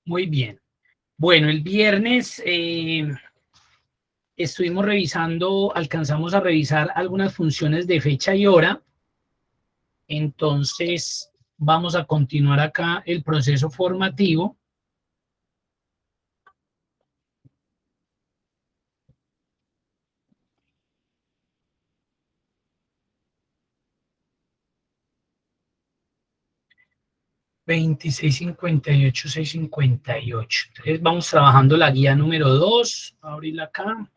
Muy bien. Bueno, el viernes estuvimos revisando, alcanzamos a revisar algunas funciones de fecha y hora. Entonces, vamos a continuar acá el proceso formativo. $26.58.658. Entonces, vamos trabajando la guía número 2. Voy a abrirla acá.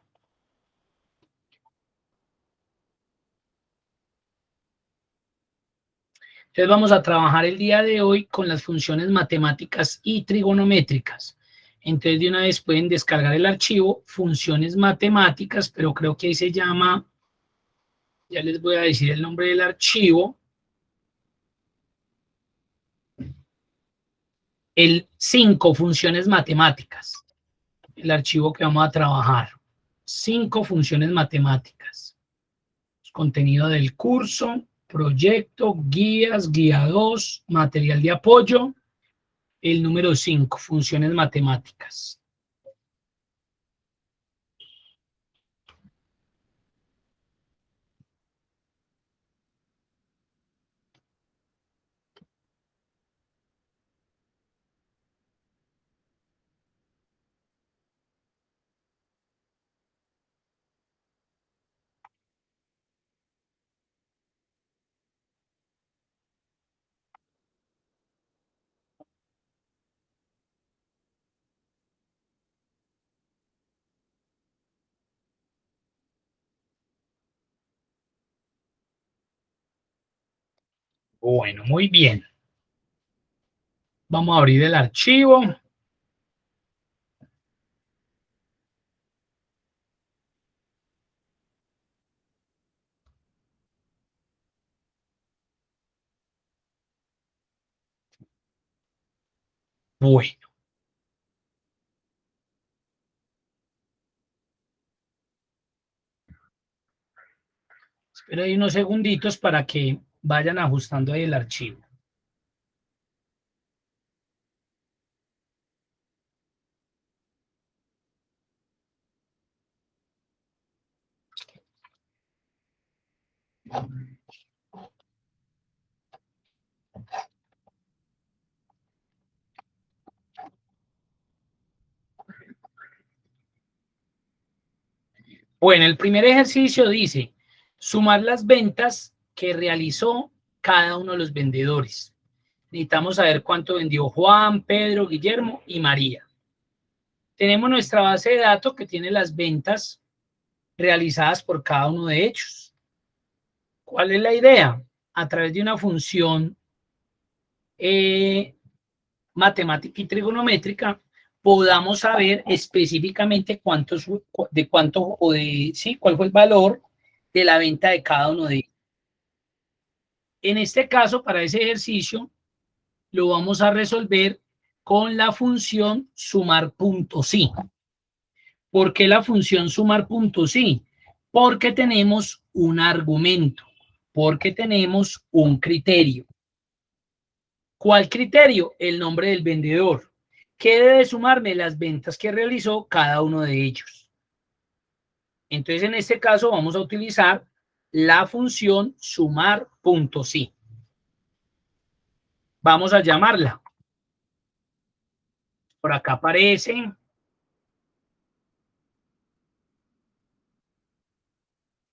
Entonces vamos a trabajar el día de hoy con las funciones matemáticas y trigonométricas. Entonces de una vez pueden descargar el archivo funciones matemáticas, pero creo que ahí se llama, ya les voy a decir el nombre del archivo, el 5 funciones matemáticas, el archivo que vamos a trabajar. 5 funciones matemáticas. Contenido del curso, proyecto, guías, guía 2, material de apoyo. El número 5, funciones matemáticas. Bueno, muy bien. Vamos a abrir el archivo. Bueno. Espera ahí unos segunditos para que vayan ajustando ahí el archivo. Bueno, el primer ejercicio dice sumar las ventas que realizó cada uno de los vendedores. Necesitamos saber cuánto vendió Juan, Pedro, Guillermo y María. Tenemos nuestra base de datos que tiene las ventas realizadas por cada uno de ellos. ¿Cuál es la idea? A través de una función matemática y trigonométrica, podamos saber específicamente cuánto o de, sí, cuál fue el valor de la venta de cada uno de ellos. En este caso, para ese ejercicio, lo vamos a resolver con la función sumar puntos sí. ¿Por qué la función sumar puntos sí? Porque tenemos un argumento, porque tenemos un criterio. ¿Cuál criterio? El nombre del vendedor. ¿Qué debe sumarme? Las ventas que realizó cada uno de ellos. Entonces, en este caso, vamos a utilizar la función sumar puntos sí. Vamos a llamarla. Por acá aparece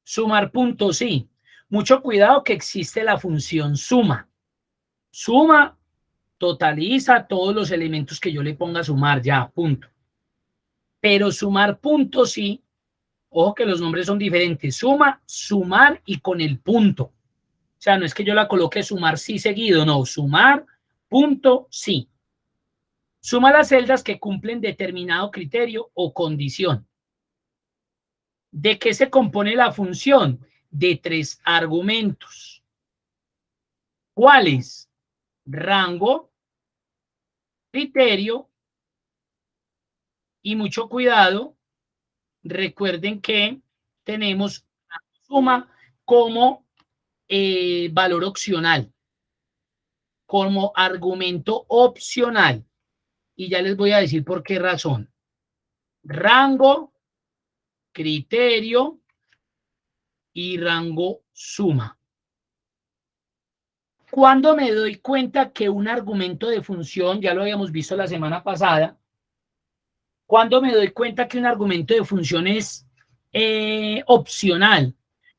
sumar puntos sí. Mucho cuidado que existe la función suma. Suma, totaliza todos los elementos que yo le ponga a sumar, ya, punto. Pero sumar puntos sí, ojo que los nombres son diferentes. Suma, sumar y con el punto. O sea, no es que yo la coloque sumar sí seguido, no, sumar, punto, sí. Suma las celdas que cumplen determinado criterio o condición. ¿De qué se compone la función? De 3 argumentos. ¿Cuáles? Rango, criterio y mucho cuidado. Recuerden que tenemos una suma como valor opcional, como argumento opcional. y ya les voy a decir por qué razón. Rango, criterio y rango suma. Cuando me doy cuenta que un argumento de función, ya lo habíamos visto la semana pasada, cuando me doy cuenta que un argumento de función es opcional,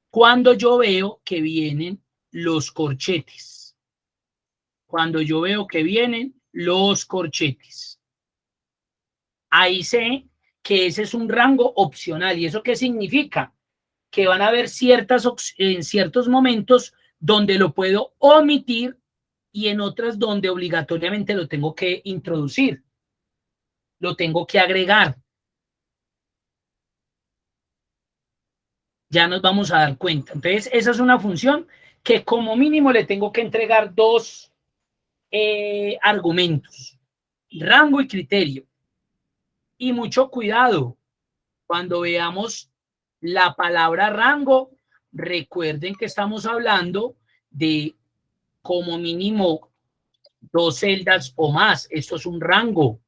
cuando yo veo que vienen los corchetes. Cuando yo veo que vienen los corchetes. Ahí sé que ese es un rango opcional. ¿Y eso qué significa? Que van a haber en ciertos momentos donde lo puedo omitir y en otras donde obligatoriamente lo tengo que introducir, lo tengo que agregar. Ya nos vamos a dar cuenta. Entonces, esa es una función que como mínimo le tengo que entregar dos argumentos, rango y criterio. Y mucho cuidado, cuando veamos la palabra rango, recuerden que estamos hablando de como mínimo 2 celdas o más. Esto es un rango.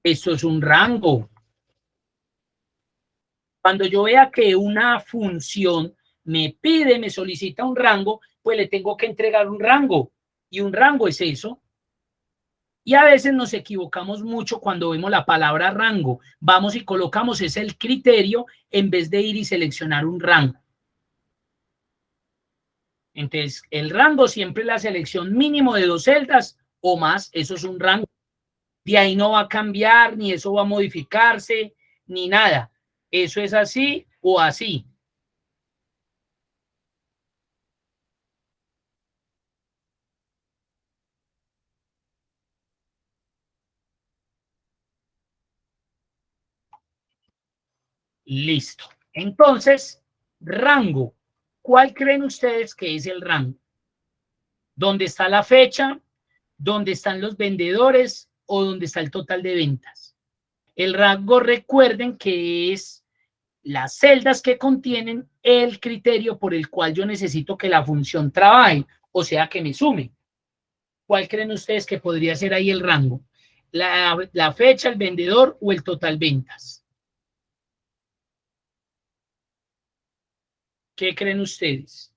Esto es un rango. Cuando yo vea que una función me pide, me solicita un rango, pues le tengo que entregar un rango. Y un rango es eso. Y a veces nos equivocamos mucho cuando vemos la palabra rango. Vamos y colocamos ese el criterio en vez de ir y seleccionar un rango. Entonces, el rango siempre es la selección mínimo de 2 celdas o más. Eso es un rango. De ahí no va a cambiar, ni eso va a modificarse, ni nada. Eso es así o así. Listo. Entonces, rango. ¿Cuál creen ustedes que es el rango? ¿Dónde está la fecha? ¿Dónde están los vendedores? ¿O dónde está el total de ventas? El rango, recuerden que es las celdas que contienen el criterio por el cual yo necesito que la función trabaje, o sea, que me sume. ¿Cuál creen ustedes que podría ser ahí el rango? ¿La fecha, el vendedor o el total ventas? ¿Qué creen ustedes?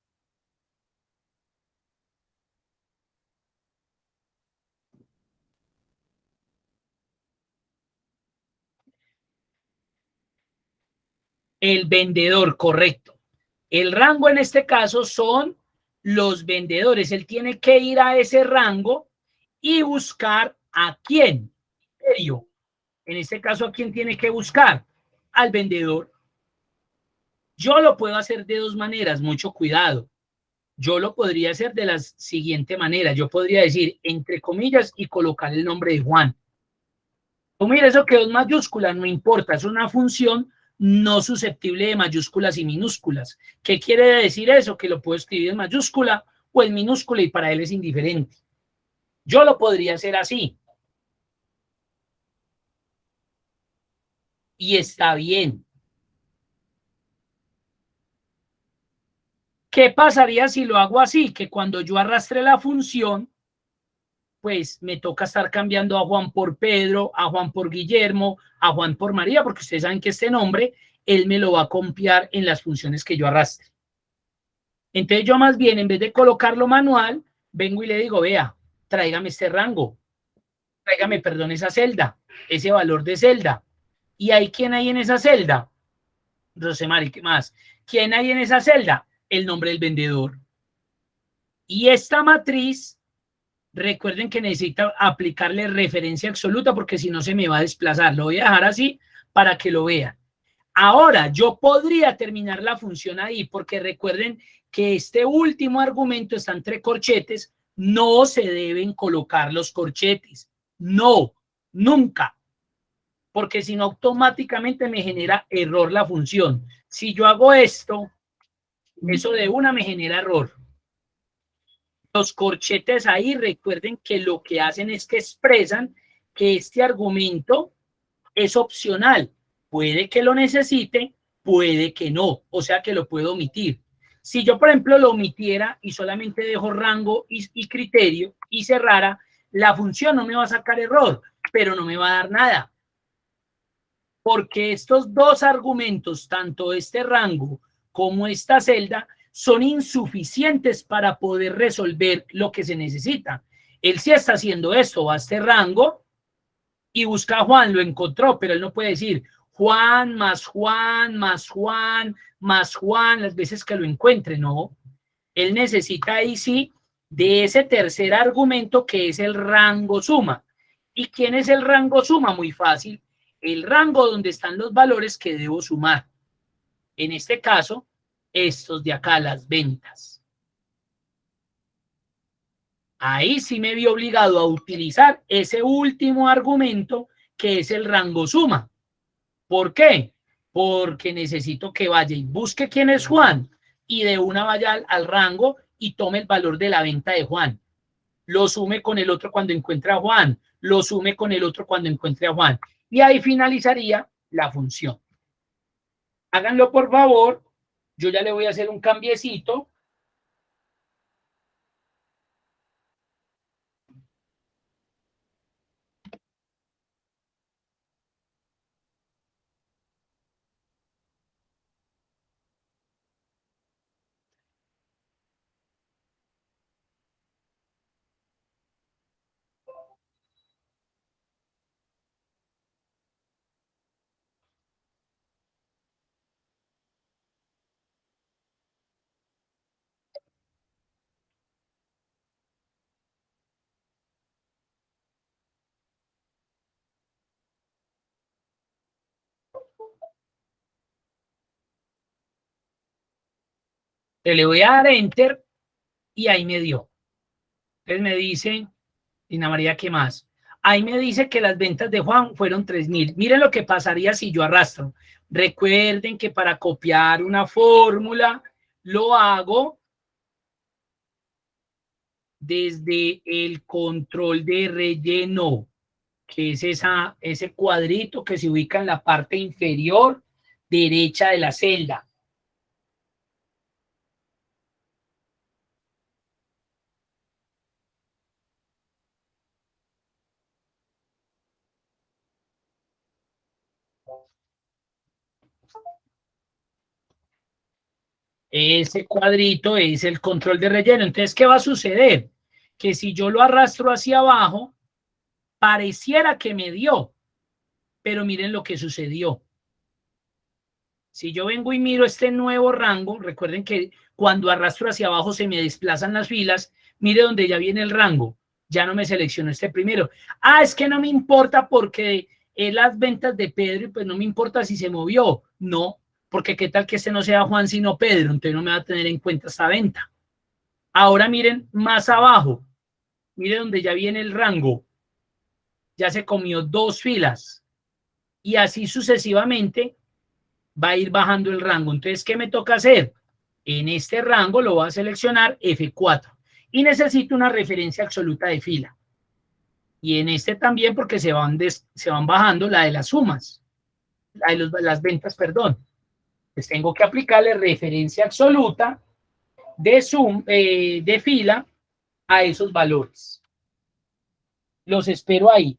El vendedor, correcto. El rango en este caso son los vendedores. Él tiene que ir a ese rango y buscar a quién. En este caso, ¿a quién tiene que buscar? Al vendedor. Yo lo puedo hacer de dos maneras, mucho cuidado. Yo lo podría hacer de la siguiente manera. Yo podría decir, entre comillas, y colocar el nombre de Juan. O mira, eso quedó en mayúsculas, no importa, es una función no susceptible de mayúsculas y minúsculas. ¿Qué quiere decir eso? Que lo puedo escribir en mayúscula o en minúscula y para él es indiferente. Yo lo podría hacer así. Y está bien. ¿Qué pasaría si lo hago así? Que cuando yo arrastre la función, pues me toca estar cambiando a Juan por Pedro, a Juan por Guillermo, a Juan por María, porque ustedes saben que este nombre, él me lo va a copiar en las funciones que yo arrastre. Entonces yo más bien, en vez de colocarlo manual, vengo y le digo, vea, tráigame este rango, tráigame, perdón, esa celda, ese valor de celda. ¿Y hay quién hay en esa celda? Rosemary, ¿qué más? ¿Quién hay en esa celda? El nombre del vendedor. Y esta matriz, recuerden que necesita aplicarle referencia absoluta porque si no se me va a desplazar. Lo voy a dejar así para que lo vean. Ahora, yo podría terminar la función ahí porque recuerden que este último argumento está entre corchetes. No se deben colocar los corchetes. No, nunca. Porque si no, automáticamente me genera error la función. Si yo hago esto, eso de una me genera error. Los corchetes ahí, recuerden que lo que hacen es que expresan que este argumento es opcional. Puede que lo necesite, puede que no, o sea que lo puedo omitir. Si yo, por ejemplo, lo omitiera y solamente dejo rango y criterio y cerrara, la función no me va a sacar error, pero no me va a dar nada. Porque estos dos argumentos, tanto este rango como esta celda, son insuficientes para poder resolver lo que se necesita. Él sí está haciendo esto, va a este rango y busca a Juan, lo encontró, pero él no puede decir Juan más Juan más Juan más Juan las veces que lo encuentre, no. Él necesita ahí sí de ese tercer argumento que es el rango suma. ¿Y quién es el rango suma? Muy fácil. El rango donde están los valores que debo sumar. En este caso, estos de acá, las ventas. Ahí sí me vi obligado a utilizar ese último argumento que es el rango suma. ¿Por qué? Porque necesito que vaya y busque quién es Juan y de una vaya al rango y tome el valor de la venta de Juan. Lo sume con el otro cuando encuentre a Juan, lo sume con el otro cuando encuentre a Juan. Y ahí finalizaría la función. Háganlo por favor. Yo ya le voy a hacer un cambiecito. Le voy a dar enter y ahí me dio. Entonces me dice, Dina María, ¿qué más? Ahí me dice que las ventas de Juan fueron 3.000. Miren lo que pasaría si yo arrastro. Recuerden que para copiar una fórmula lo hago desde el control de relleno, que es ese cuadrito que se ubica en la parte inferior derecha de la celda. Ese cuadrito es el control de relleno. Entonces, ¿qué va a suceder? Que si yo lo arrastro hacia abajo, pareciera que me dio, pero miren lo que sucedió. Si yo vengo y miro este nuevo rango, recuerden que cuando arrastro hacia abajo se me desplazan las filas, mire donde ya viene el rango, ya no me selecciono este primero. Ah, es que no me importa porque es las ventas de Pedro y pues no me importa si se movió. No, porque qué tal que este no sea Juan sino Pedro, entonces no me va a tener en cuenta esta venta. Ahora miren más abajo, mire donde ya viene el rango, ya se comió dos filas y así sucesivamente va a ir bajando el rango. Entonces, ¿qué me toca hacer? En este rango lo voy a seleccionar F4 y necesito una referencia absoluta de fila. Y en este también porque se van bajando la de las sumas, la de las ventas, perdón. Pues tengo que aplicarle referencia absoluta de fila a esos valores. Los espero ahí.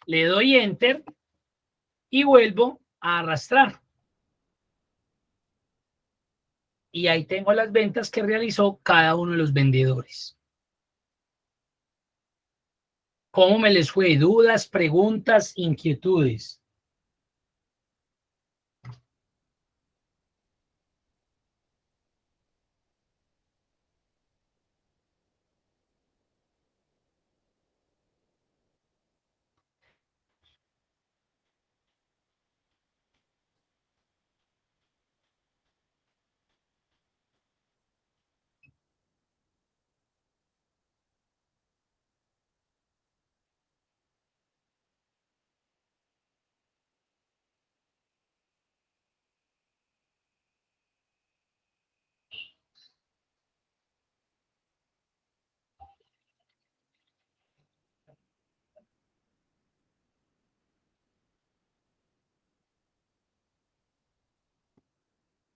Le doy enter y vuelvo a arrastrar. Y ahí tengo las ventas que realizó cada uno de los vendedores. ¿Cómo me les fue? ¿Dudas, preguntas, inquietudes?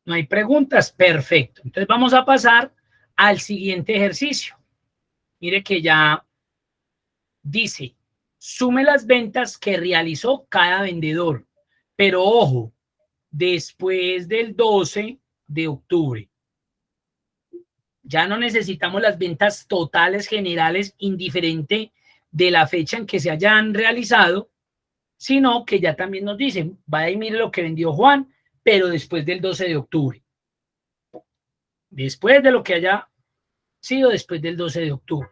¿No hay preguntas? Perfecto. Entonces vamos a pasar al siguiente ejercicio. Mire que ya dice, sume las ventas que realizó cada vendedor. Pero ojo, después del 12 de octubre. Ya no necesitamos las ventas totales generales indiferente de la fecha en que se hayan realizado, sino que ya también nos dicen, vaya y mire lo que vendió Juan, pero después del 12 de octubre. Después de lo que haya sido después del 12 de octubre.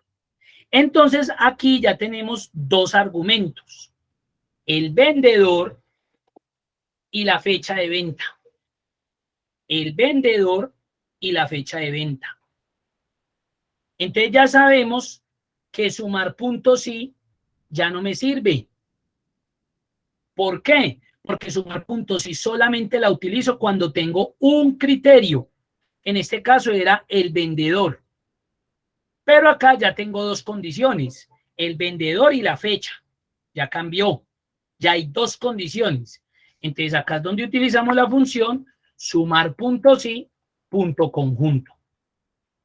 Entonces, aquí ya tenemos dos argumentos. El vendedor y la fecha de venta. El vendedor y la fecha de venta. Entonces ya sabemos que sumar puntos sí ya no me sirve. ¿Por qué? Porque sumar puntos sí solamente la utilizo cuando tengo un criterio. En este caso era el vendedor. Pero acá ya tengo dos condiciones. El vendedor y la fecha. Ya cambió. Ya hay dos condiciones. Entonces acá es donde utilizamos la función sumar puntos y punto conjunto.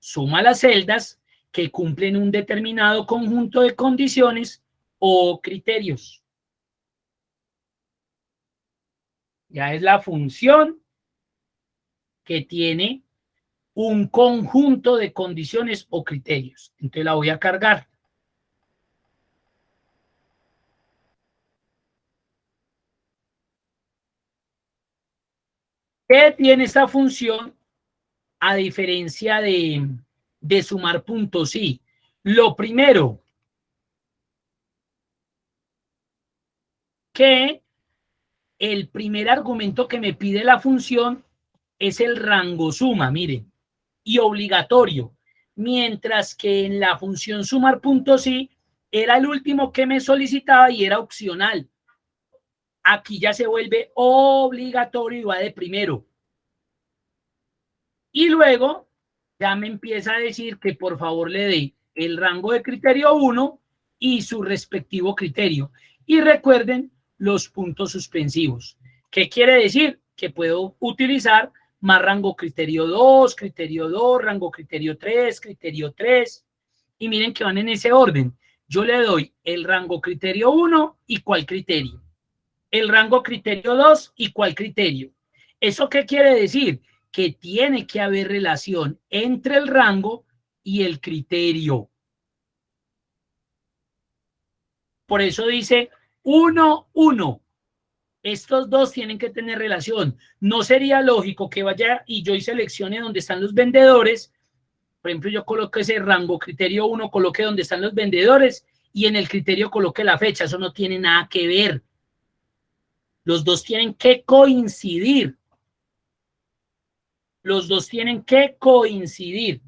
Suma las celdas que cumplen un determinado conjunto de condiciones o criterios. Ya es la función que tiene un conjunto de condiciones o criterios. Entonces la voy a cargar. ¿Qué tiene esta función a diferencia de sumar puntos? Sí. Lo primero, que el primer argumento que me pide la función es el rango suma, miren, y obligatorio, mientras que en la función sumar puntos sí era el último que me solicitaba y era opcional. Aquí ya se vuelve obligatorio y va de primero. Y luego ya me empieza a decir que por favor le dé el rango de criterio 1 y su respectivo criterio. Y recuerden los puntos suspensivos. ¿Qué quiere decir? Que puedo utilizar más rango criterio 2, rango criterio 3, criterio 3. Y miren que van en ese orden. Yo le doy el rango criterio 1 y cuál criterio. El rango criterio 2 y cuál criterio. ¿Eso qué quiere decir? Que tiene que haber relación entre el rango y el criterio. Por eso dice 1, 1. Estos dos tienen que tener relación. No sería lógico que vaya y yo y seleccione donde están los vendedores. Por ejemplo, yo coloque ese rango criterio 1, coloque donde están los vendedores y en el criterio coloque la fecha. Eso no tiene nada que ver. Los dos tienen que coincidir. Los dos tienen que coincidir.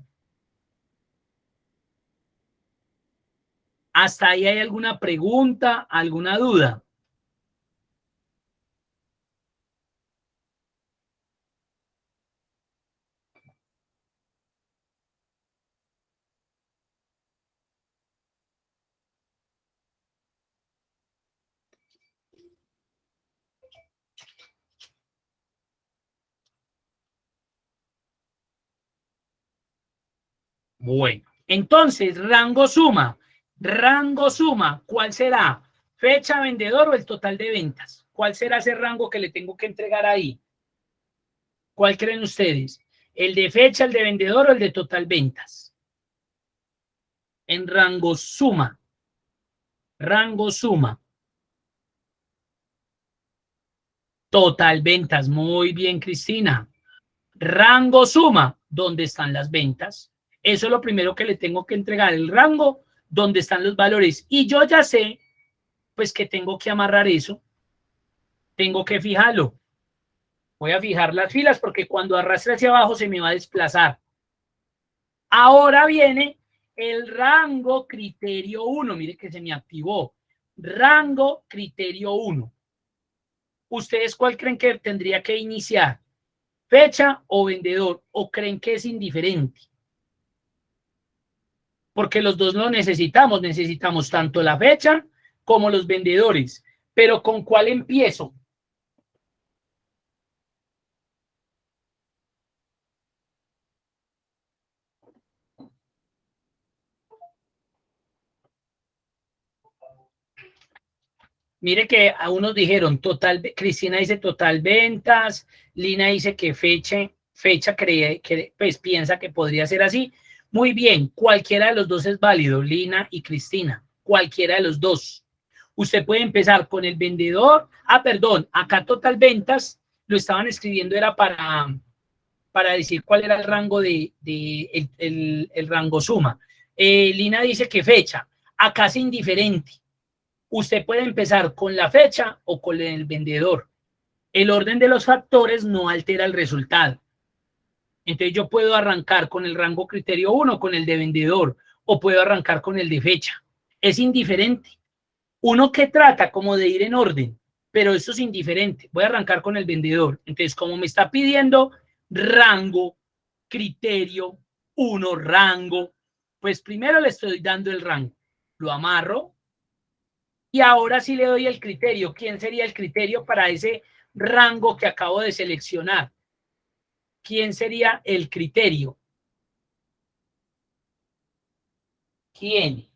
¿Hasta ahí hay alguna pregunta, alguna duda? Bueno, entonces, rango suma, ¿cuál será? Fecha, vendedor o el total de ventas. ¿Cuál será ese rango que le tengo que entregar ahí? ¿Cuál creen ustedes? ¿El de fecha, el de vendedor o el de total ventas? En rango suma. Rango suma. Total ventas. Muy bien, Cristina. Rango suma. ¿Dónde están las ventas? Eso es lo primero que le tengo que entregar. El rango, ¿dónde están los valores? Y yo ya sé, pues, que tengo que amarrar eso. Tengo que fijarlo. Voy a fijar las filas porque cuando arrastre hacia abajo se me va a desplazar. Ahora viene el rango criterio 1. Mire que se me activó. Rango criterio 1. ¿Ustedes cuál creen que tendría que iniciar? ¿Fecha o vendedor? ¿O creen que es indiferente? Porque los dos lo necesitamos. Necesitamos tanto la fecha como los vendedores. Pero ¿con cuál empiezo? Mire que a unos dijeron total, Cristina dice total ventas, Lina dice que fecha cree, que pues piensa que podría ser así. Muy bien, cualquiera de los dos es válido, Lina y Cristina, cualquiera de los dos. Usted puede empezar con el vendedor, perdón, acá total ventas, lo estaban escribiendo, era para decir cuál era el rango el rango suma. Lina dice que fecha, acá es indiferente. Usted puede empezar con la fecha o con el vendedor. El orden de los factores no altera el resultado. Entonces yo puedo arrancar con el rango criterio 1, con el de vendedor, o puedo arrancar con el de fecha. Es indiferente. Uno que trata como de ir en orden, pero eso es indiferente. Voy a arrancar con el vendedor. Entonces, como me está pidiendo rango, criterio, 1, rango, pues primero le estoy dando el rango. Lo amarro. Y ahora sí le doy el criterio. ¿Quién sería el criterio para ese rango que acabo de seleccionar? ¿Quién sería el criterio? ¿Quién?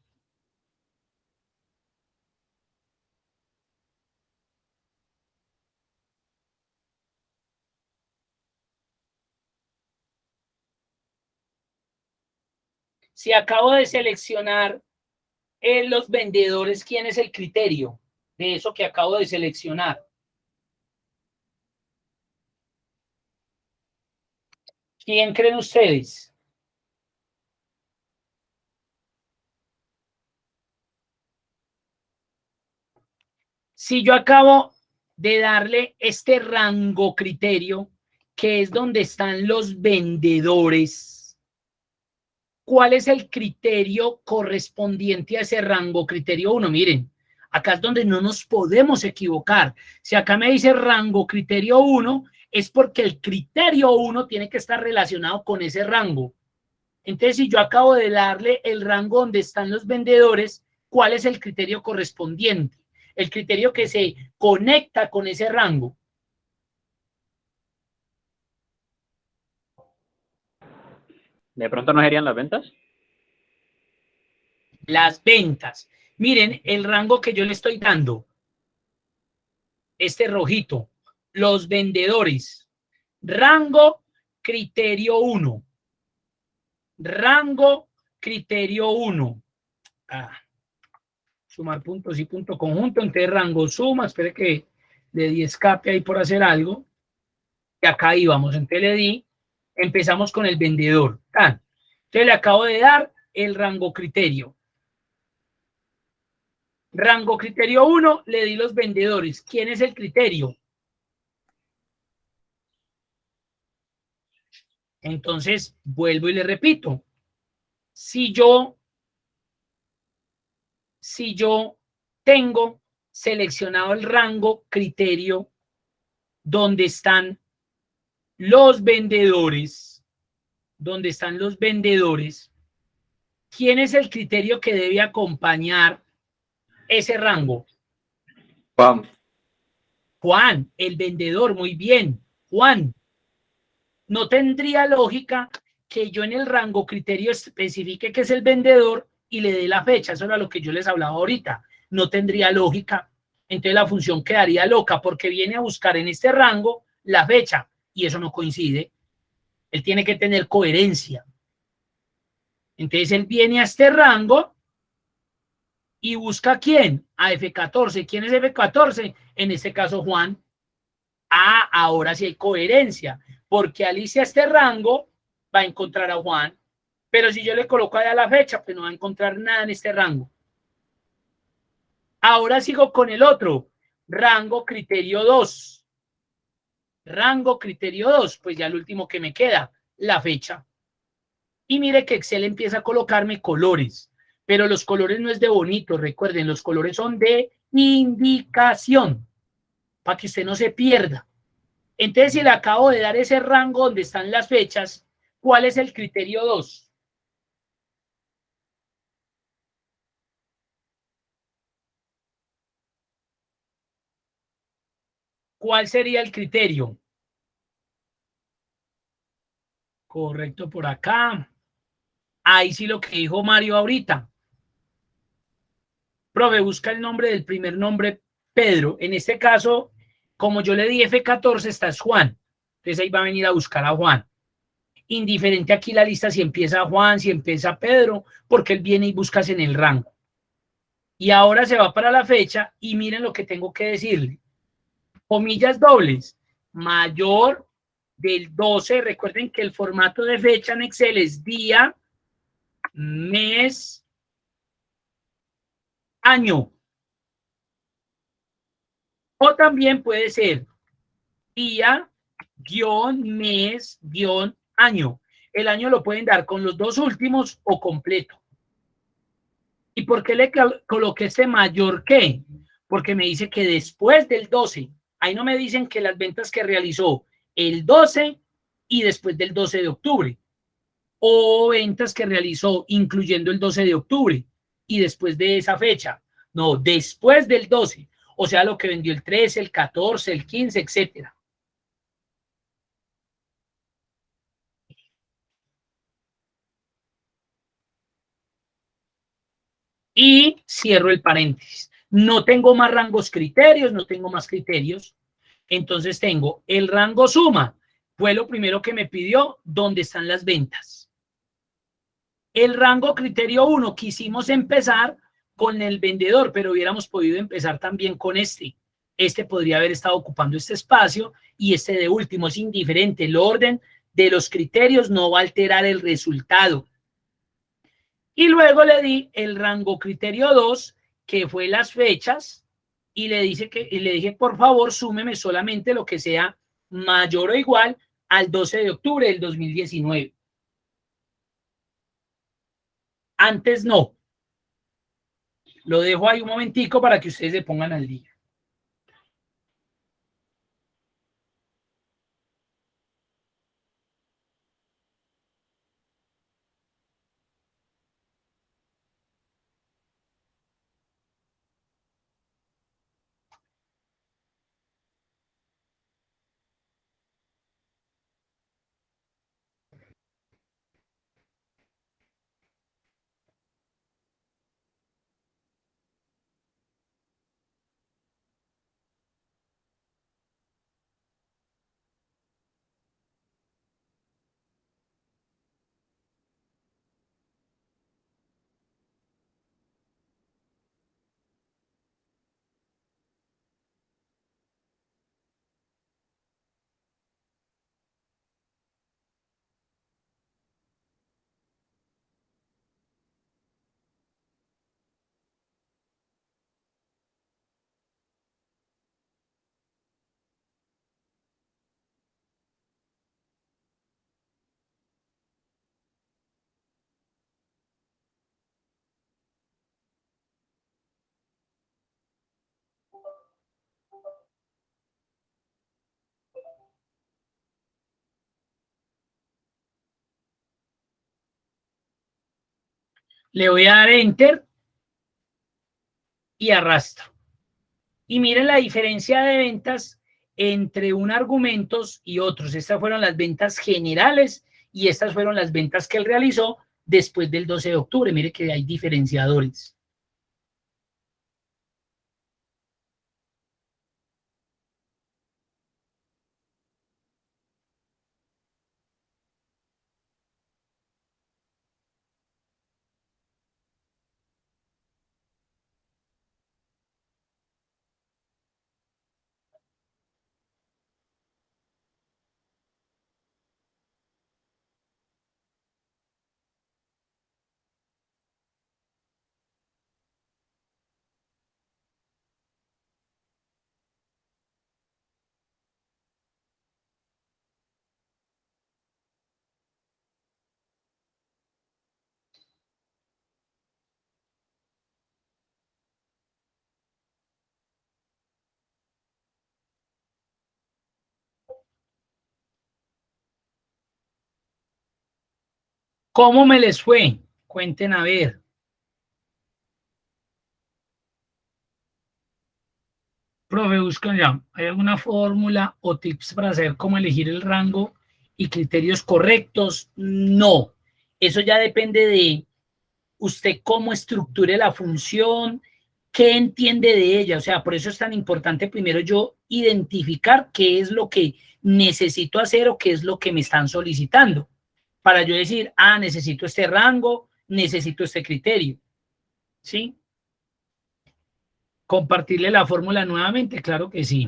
Si acabo de seleccionar los vendedores, ¿quién es el criterio de eso que acabo de seleccionar? ¿Quién creen ustedes? Si yo acabo de darle este rango criterio, que es donde están los vendedores, ¿cuál es el criterio correspondiente a ese rango criterio 1? Miren, acá es donde no nos podemos equivocar. Si acá me dice rango criterio 1, es porque el criterio 1 tiene que estar relacionado con ese rango. Entonces, si yo acabo de darle el rango donde están los vendedores, ¿cuál es el criterio correspondiente? El criterio que se conecta con ese rango. ¿De pronto no serían las ventas? Las ventas. Miren el rango que yo le estoy dando. Este rojito. Los vendedores. Rango criterio 1. Rango criterio 1. Sumar puntos y punto conjunto. Entonces rango suma. Espere que le di escape ahí por hacer algo. Y acá íbamos. Entonces le di. Empezamos con el vendedor. Entonces le acabo de dar el rango criterio. Rango criterio 1, le di los vendedores. ¿Quién es el criterio? Entonces, vuelvo y le repito. Si yo tengo seleccionado el rango criterio donde están los vendedores, ¿quién es el criterio que debe acompañar ese rango? Juan. Juan, el vendedor, muy bien. Juan, no tendría lógica que yo en el rango criterio especifique que es el vendedor y le dé la fecha. Eso era lo que yo les hablaba ahorita. no tendría lógica. Entonces la función quedaría loca porque viene a buscar en este rango la fecha y eso no coincide. Él tiene que tener coherencia. Entonces él viene a este rango y busca a quién, a F14. ¿Quién es F14? En este caso Juan. Ah, ahora sí hay coherencia, porque Alicia a este rango va a encontrar a Juan, pero si yo le coloco allá la fecha, pues no va a encontrar nada en este rango. Ahora sigo con el otro, rango criterio 2. Rango criterio 2, pues ya el último que me queda, la fecha. Y mire que Excel empieza a colocarme colores, pero los colores no es de bonito, recuerden, los colores son de indicación, para que usted no se pierda. Entonces, si le acabo de dar ese rango donde están las fechas, ¿cuál es el criterio 2? ¿Cuál sería el criterio? Correcto por acá. Ahí sí lo que dijo Mario ahorita. Profe, busca el nombre del primer nombre, Pedro. En este caso, como yo le di F14, está Juan. Entonces ahí va a venir a buscar a Juan. Indiferente aquí la lista si empieza Juan, si empieza Pedro, porque él viene y buscas en el rango. Y ahora se va para la fecha y miren lo que tengo que decirle. Comillas dobles, mayor del 12. Recuerden que el formato de fecha en Excel es día, mes, año. O también puede ser día, guión, mes, guión, año. El año lo pueden dar con los dos últimos o completo. ¿Y por qué le coloqué este mayor que? Porque me dice que después del 12, ahí no me dicen que las ventas que realizó el 12 y después del 12 de octubre, o ventas que realizó incluyendo el 12 de octubre y después de esa fecha. No, después del 12, o sea, lo que vendió el 13, el 14, el 15, etcétera. Y cierro el paréntesis. No tengo más rangos criterios, no tengo más criterios. Entonces tengo el rango suma. Fue lo primero que me pidió, ¿dónde están las ventas? El rango criterio 1, quisimos empezar con el vendedor, pero hubiéramos podido empezar también con este. Este podría haber estado ocupando este espacio y este de último es indiferente. El orden de los criterios no va a alterar el resultado. Y luego le di el rango criterio 2, que fue las fechas, y le dije, por favor, súmeme solamente lo que sea mayor o igual al 12 de octubre del 2019. Antes no. Lo dejo ahí un momentico para que ustedes se pongan al día. Le voy a dar enter y arrastro. Y miren la diferencia de ventas entre un argumentos y otros. Estas fueron las ventas generales y estas fueron las ventas que él realizó después del 12 de octubre. Mire que hay diferenciadores. ¿Cómo me les fue? Cuenten a ver. Profe, buscan ya. ¿Hay alguna fórmula o tips para saber cómo elegir el rango y criterios correctos? No. Eso ya depende de usted cómo estructure la función, qué entiende de ella. O sea, por eso es tan importante primero yo identificar qué es lo que necesito hacer o qué es lo que me están solicitando. Para yo decir, ah, necesito este rango, necesito este criterio. ¿Sí? Compartirle la fórmula nuevamente, claro que sí.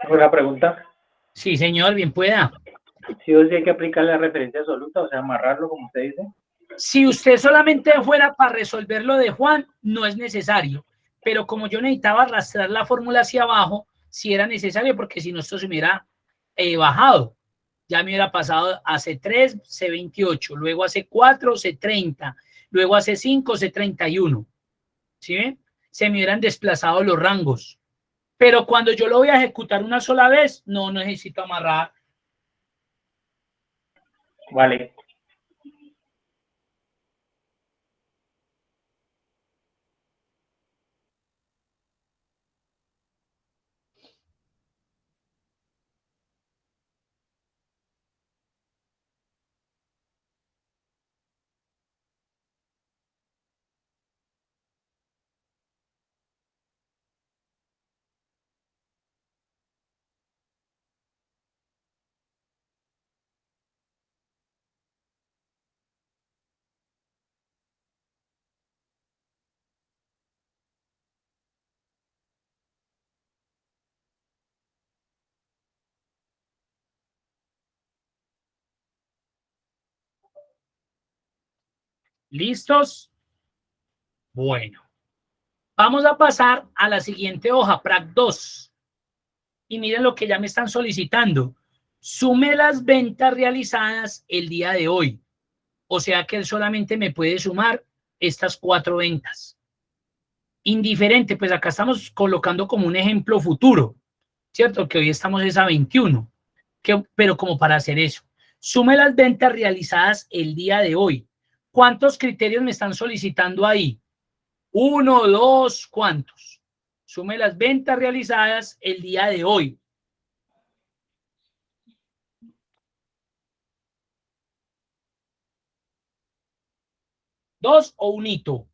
Una pregunta. Sí, señor, bien pueda. ¿Sí o sí hay que aplicar la referencia absoluta, o sea, amarrarlo, como usted dice? Si usted solamente fuera para resolver lo de Juan, no es necesario. Pero como yo necesitaba arrastrar la fórmula hacia abajo, sí era necesario, porque si no, esto se me hubiera bajado. Ya me hubiera pasado a C3, C28, luego a C4, C30, luego a C5, C31. ¿Sí ven? Se me hubieran desplazado los rangos. Pero cuando yo lo voy a ejecutar una sola vez, no necesito amarrar. Vale. ¿Listos? Bueno. Vamos a pasar a la siguiente hoja, PRAC 2. Y miren lo que ya me están solicitando. Sume las ventas realizadas el día de hoy. O sea que él solamente me puede sumar estas 4 ventas. Indiferente, pues acá estamos colocando como un ejemplo futuro, ¿cierto? Que hoy estamos es a 21. Pero como para hacer eso. Sume las ventas realizadas el día de hoy. ¿Cuántos criterios me están solicitando ahí? 1, 2, ¿cuántos? Sume las ventas realizadas el día de hoy. ¿Dos o un hito?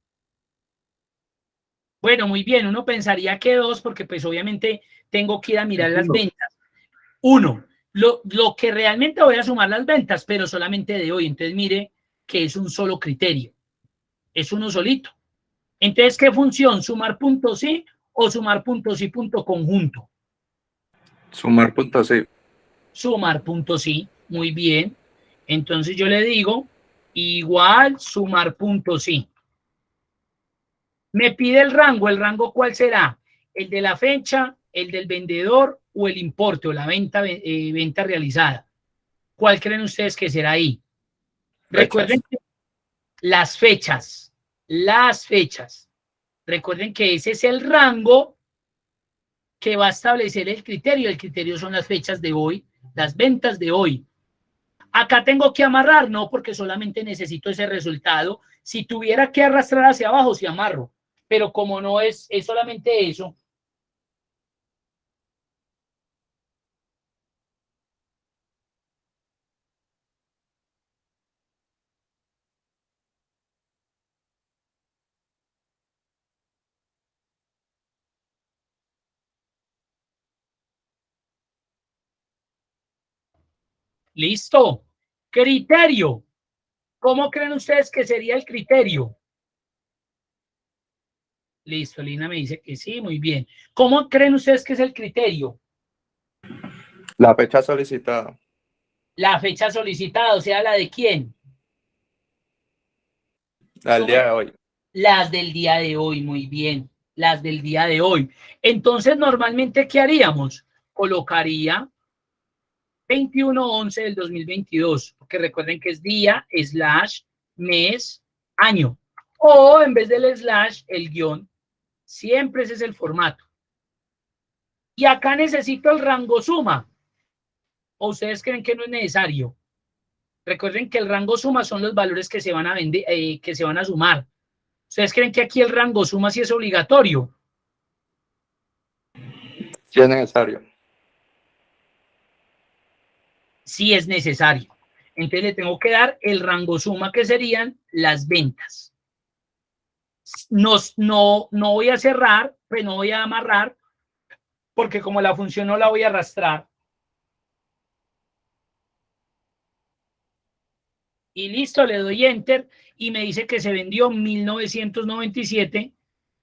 Bueno, muy bien, uno pensaría que 2 porque pues obviamente tengo que ir a mirar las ventas. 1, lo que realmente voy a sumar las ventas, pero solamente de hoy. Entonces mire que es un solo criterio, es uno solito. Entonces, ¿qué función? ¿Sumar puntos sí o sumar puntos sí punto conjunto? Sumar puntos, sí. Sumar puntos sí, muy bien. Entonces yo le digo igual sumar puntos sí. Me pide el rango ¿cuál será? ¿El de la fecha, el del vendedor o el importe o la venta realizada? ¿Cuál creen ustedes que será ahí? Fechas. Recuerden que las fechas. Recuerden que ese es el rango que va a establecer el criterio. El criterio son las fechas de hoy, las ventas de hoy. Acá tengo que amarrar, no, porque solamente necesito ese resultado. Si tuviera que arrastrar hacia abajo, sí amarro. Pero como no es solamente eso. Listo. Criterio. ¿Cómo creen ustedes que sería el criterio? Listo, Lina me dice que sí, muy bien. ¿Cómo creen ustedes que es el criterio? La fecha solicitada. La fecha solicitada, o sea, ¿la de quién? Al día de hoy. Las del día de hoy, muy bien. Las del día de hoy. Entonces, normalmente, ¿qué haríamos? Colocaría 21/11 del 2022, porque recuerden que es día, slash, mes, año. O en vez del slash, el guión. Siempre ese es el formato. Y acá necesito el rango suma. ¿O ustedes creen que no es necesario? Recuerden que el rango suma son los valores que se van a vender, que se van a sumar. ¿Ustedes creen que aquí el rango suma sí es obligatorio? Si es necesario. Sí es necesario. Entonces le tengo que dar el rango suma que serían las ventas. No voy a cerrar, pues no voy a amarrar, porque como la función no la voy a arrastrar. Y listo, le doy enter y me dice que se vendió 1.997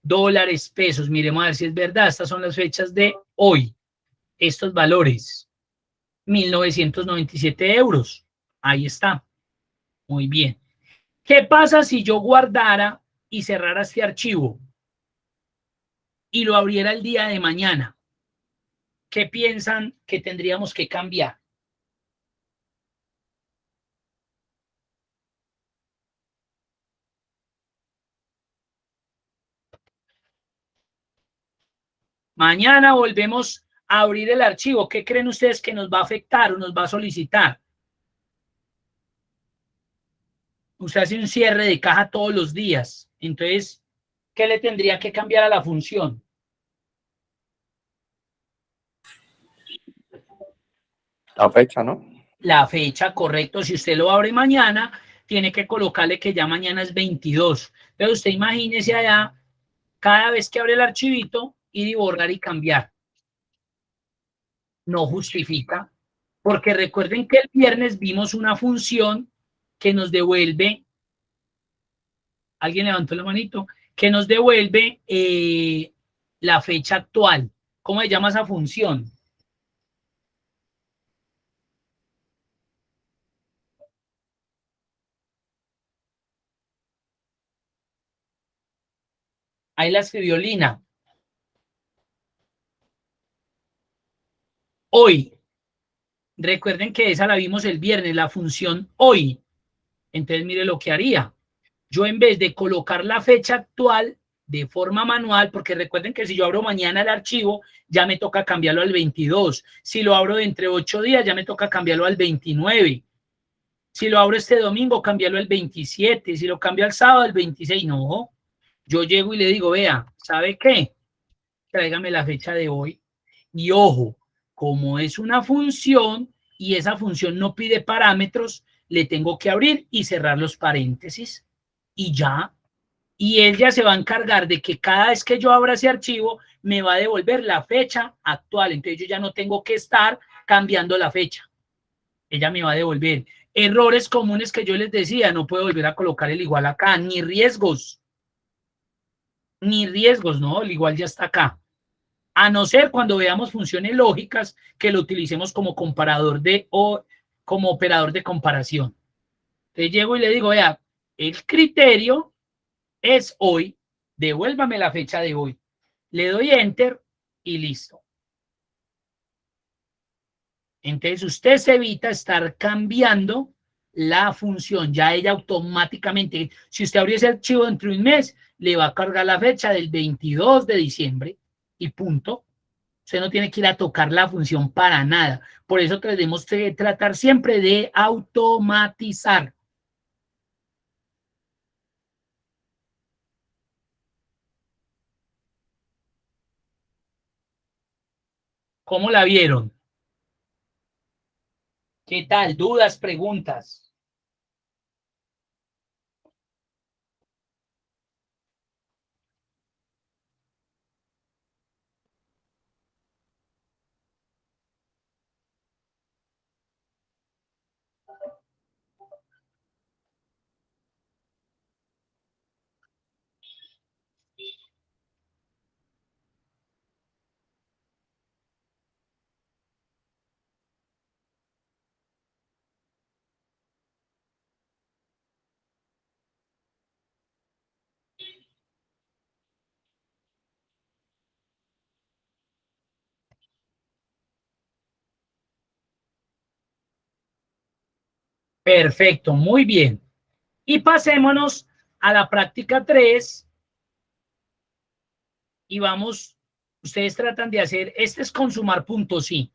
dólares, pesos. Miremos a ver si es verdad. Estas son las fechas de hoy. Estos valores. 1.997 euros. Ahí está. Muy bien. ¿Qué pasa si yo guardara y cerrara este archivo y lo abriera el día de mañana? ¿Qué piensan que tendríamos que cambiar? Mañana volvemos a abrir el archivo. ¿Qué creen ustedes que nos va a afectar o nos va a solicitar? Usted hace un cierre de caja todos los días. Entonces, ¿qué le tendría que cambiar a la función? La fecha, ¿no? La fecha, correcto. Si usted lo abre mañana, tiene que colocarle que ya mañana es 22. Pero usted imagínese allá, cada vez que abre el archivito, ir y borrar y cambiar. No justifica, porque recuerden que el viernes vimos una función que nos devuelve, alguien levantó la manito, que nos devuelve la fecha actual. ¿Cómo se llama esa función? Ahí la escribió Lina. Hoy. Recuerden que esa la vimos el viernes, la función hoy. Entonces, mire lo que haría. Yo en vez de colocar la fecha actual de forma manual, porque recuerden que si yo abro mañana el archivo, ya me toca cambiarlo al 22. Si lo abro de entre 8 días, ya me toca cambiarlo al 29. Si lo abro este domingo, cambiarlo al 27. Si lo cambio al sábado, al 26. No, yo llego y le digo, vea, ¿sabe qué? Tráigame la fecha de hoy. Y ojo, como es una función y esa función no pide parámetros, le tengo que abrir y cerrar los paréntesis y ya. Y él ya se va a encargar de que cada vez que yo abra ese archivo, me va a devolver la fecha actual. Entonces yo ya no tengo que estar cambiando la fecha. Ella me va a devolver. Errores comunes que yo les decía, no puedo volver a colocar el igual acá, ni riesgos, no, el igual ya está acá. A no ser cuando veamos funciones lógicas que lo utilicemos como comparador o como operador de comparación. Entonces llego y le digo, vea, el criterio es hoy, devuélvame la fecha de hoy. Le doy enter y listo. Entonces usted se evita estar cambiando la función. Ya ella automáticamente, si usted abrió ese archivo dentro de un mes, le va a cargar la fecha del 22 de diciembre y punto. Usted no tiene que ir a tocar la función para nada. Por eso tenemos que tratar siempre de automatizar. ¿Cómo la vieron? ¿Qué tal? ¿Dudas, preguntas? Perfecto, muy bien. Y pasémonos a la práctica 3 y vamos, ustedes tratan de hacer, este es con sumar puntos, sí,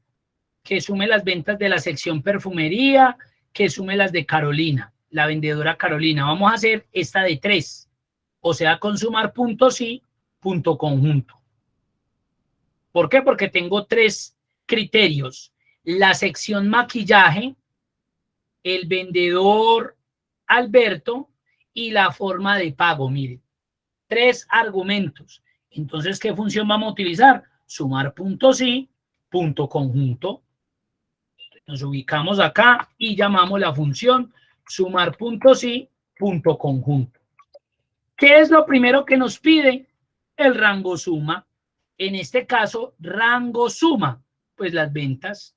que sume las ventas de la sección perfumería, que sume las de Carolina, la vendedora Carolina. Vamos a hacer esta de 3, o sea, con sumar puntos, sí, punto conjunto. ¿Por qué? Porque tengo 3 criterios. La sección maquillaje, el vendedor Alberto y la forma de pago. Miren, 3 argumentos. Entonces, ¿qué función vamos a utilizar? Sumar puntos y punto conjunto. Nos ubicamos acá y llamamos la función sumar puntos y punto conjunto. ¿Qué es lo primero que nos pide? El rango suma. En este caso, rango suma, pues las ventas.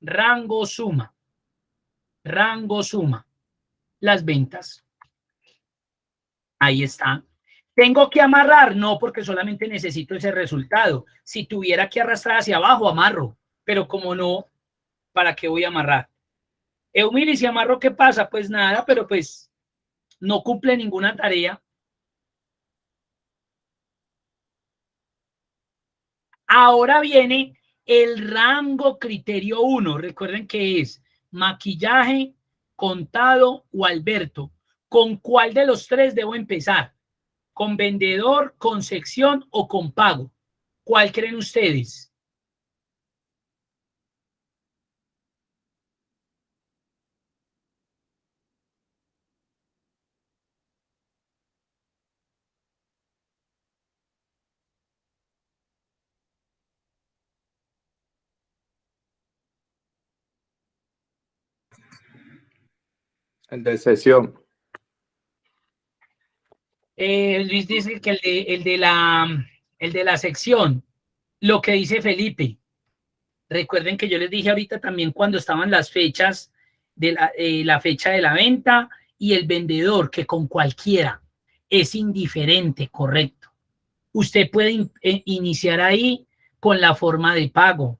Rango suma. Rango suma. Las ventas. Ahí está. ¿Tengo que amarrar? No, porque solamente necesito ese resultado. Si tuviera que arrastrar hacia abajo, amarro. Pero como no, ¿para qué voy a amarrar? Eumili, si amarro, ¿qué pasa? Pues nada, pero pues no cumple ninguna tarea. Ahora viene el rango criterio 1. Recuerden que es maquillaje, contado o Alberto. ¿Con cuál de los 3 debo empezar? ¿Con vendedor, con sección o con pago? ¿Cuál creen ustedes? El de sesión. Luis dice que el de la sección, lo que dice Felipe. Recuerden que yo les dije ahorita también cuando estaban las fechas de la fecha de la venta y el vendedor, que con cualquiera es indiferente, correcto. Usted puede iniciar ahí con la forma de pago,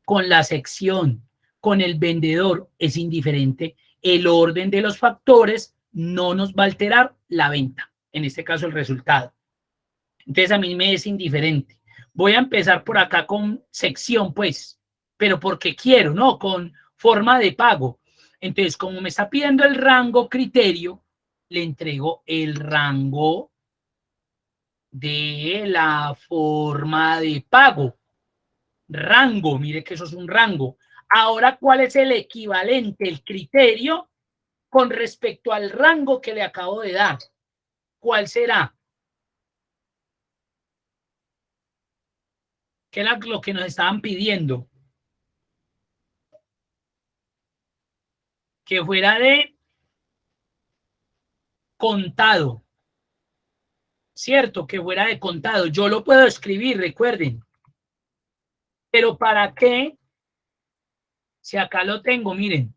con la sección, con el vendedor, es indiferente. El orden de los factores no nos va a alterar la venta, en este caso el resultado. Entonces a mí me es indiferente. Voy a empezar por acá con sección, pues, pero porque quiero, ¿no? Con forma de pago. Entonces, como me está pidiendo el rango criterio, le entrego el rango de la forma de pago. Rango, mire que eso es un rango. Ahora, ¿cuál es el equivalente, el criterio con respecto al rango que le acabo de dar? ¿Cuál será? ¿Qué era lo que nos estaban pidiendo? Que fuera de contado, ¿cierto? Que fuera de contado. Yo lo puedo escribir, recuerden. Pero ¿para qué? Si acá lo tengo, miren.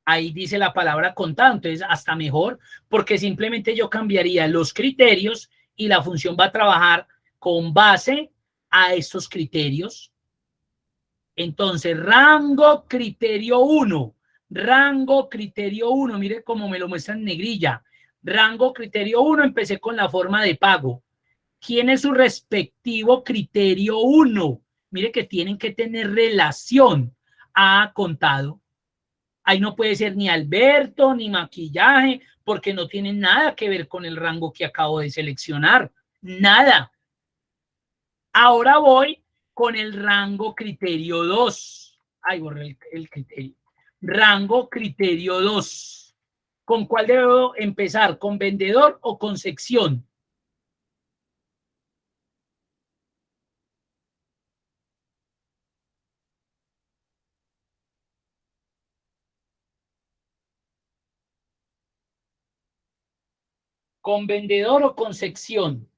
Ahí dice la palabra contado, entonces hasta mejor, porque simplemente yo cambiaría los criterios y la función va a trabajar con base a estos criterios. Entonces, rango criterio 1, rango criterio 1, mire cómo me lo muestra en negrilla. Rango criterio 1, empecé con la forma de pago. ¿Quién es su respectivo criterio 1? Mire que tienen que tener relación a contado. Ahí no puede ser ni Alberto, ni maquillaje, porque no tienen nada que ver con el rango que acabo de seleccionar. Nada. Ahora voy con el rango criterio 2. Ay, borré el criterio. Rango criterio 2. ¿Con cuál debo empezar? ¿Con vendedor o con sección? ¿Con vendedor o con sección?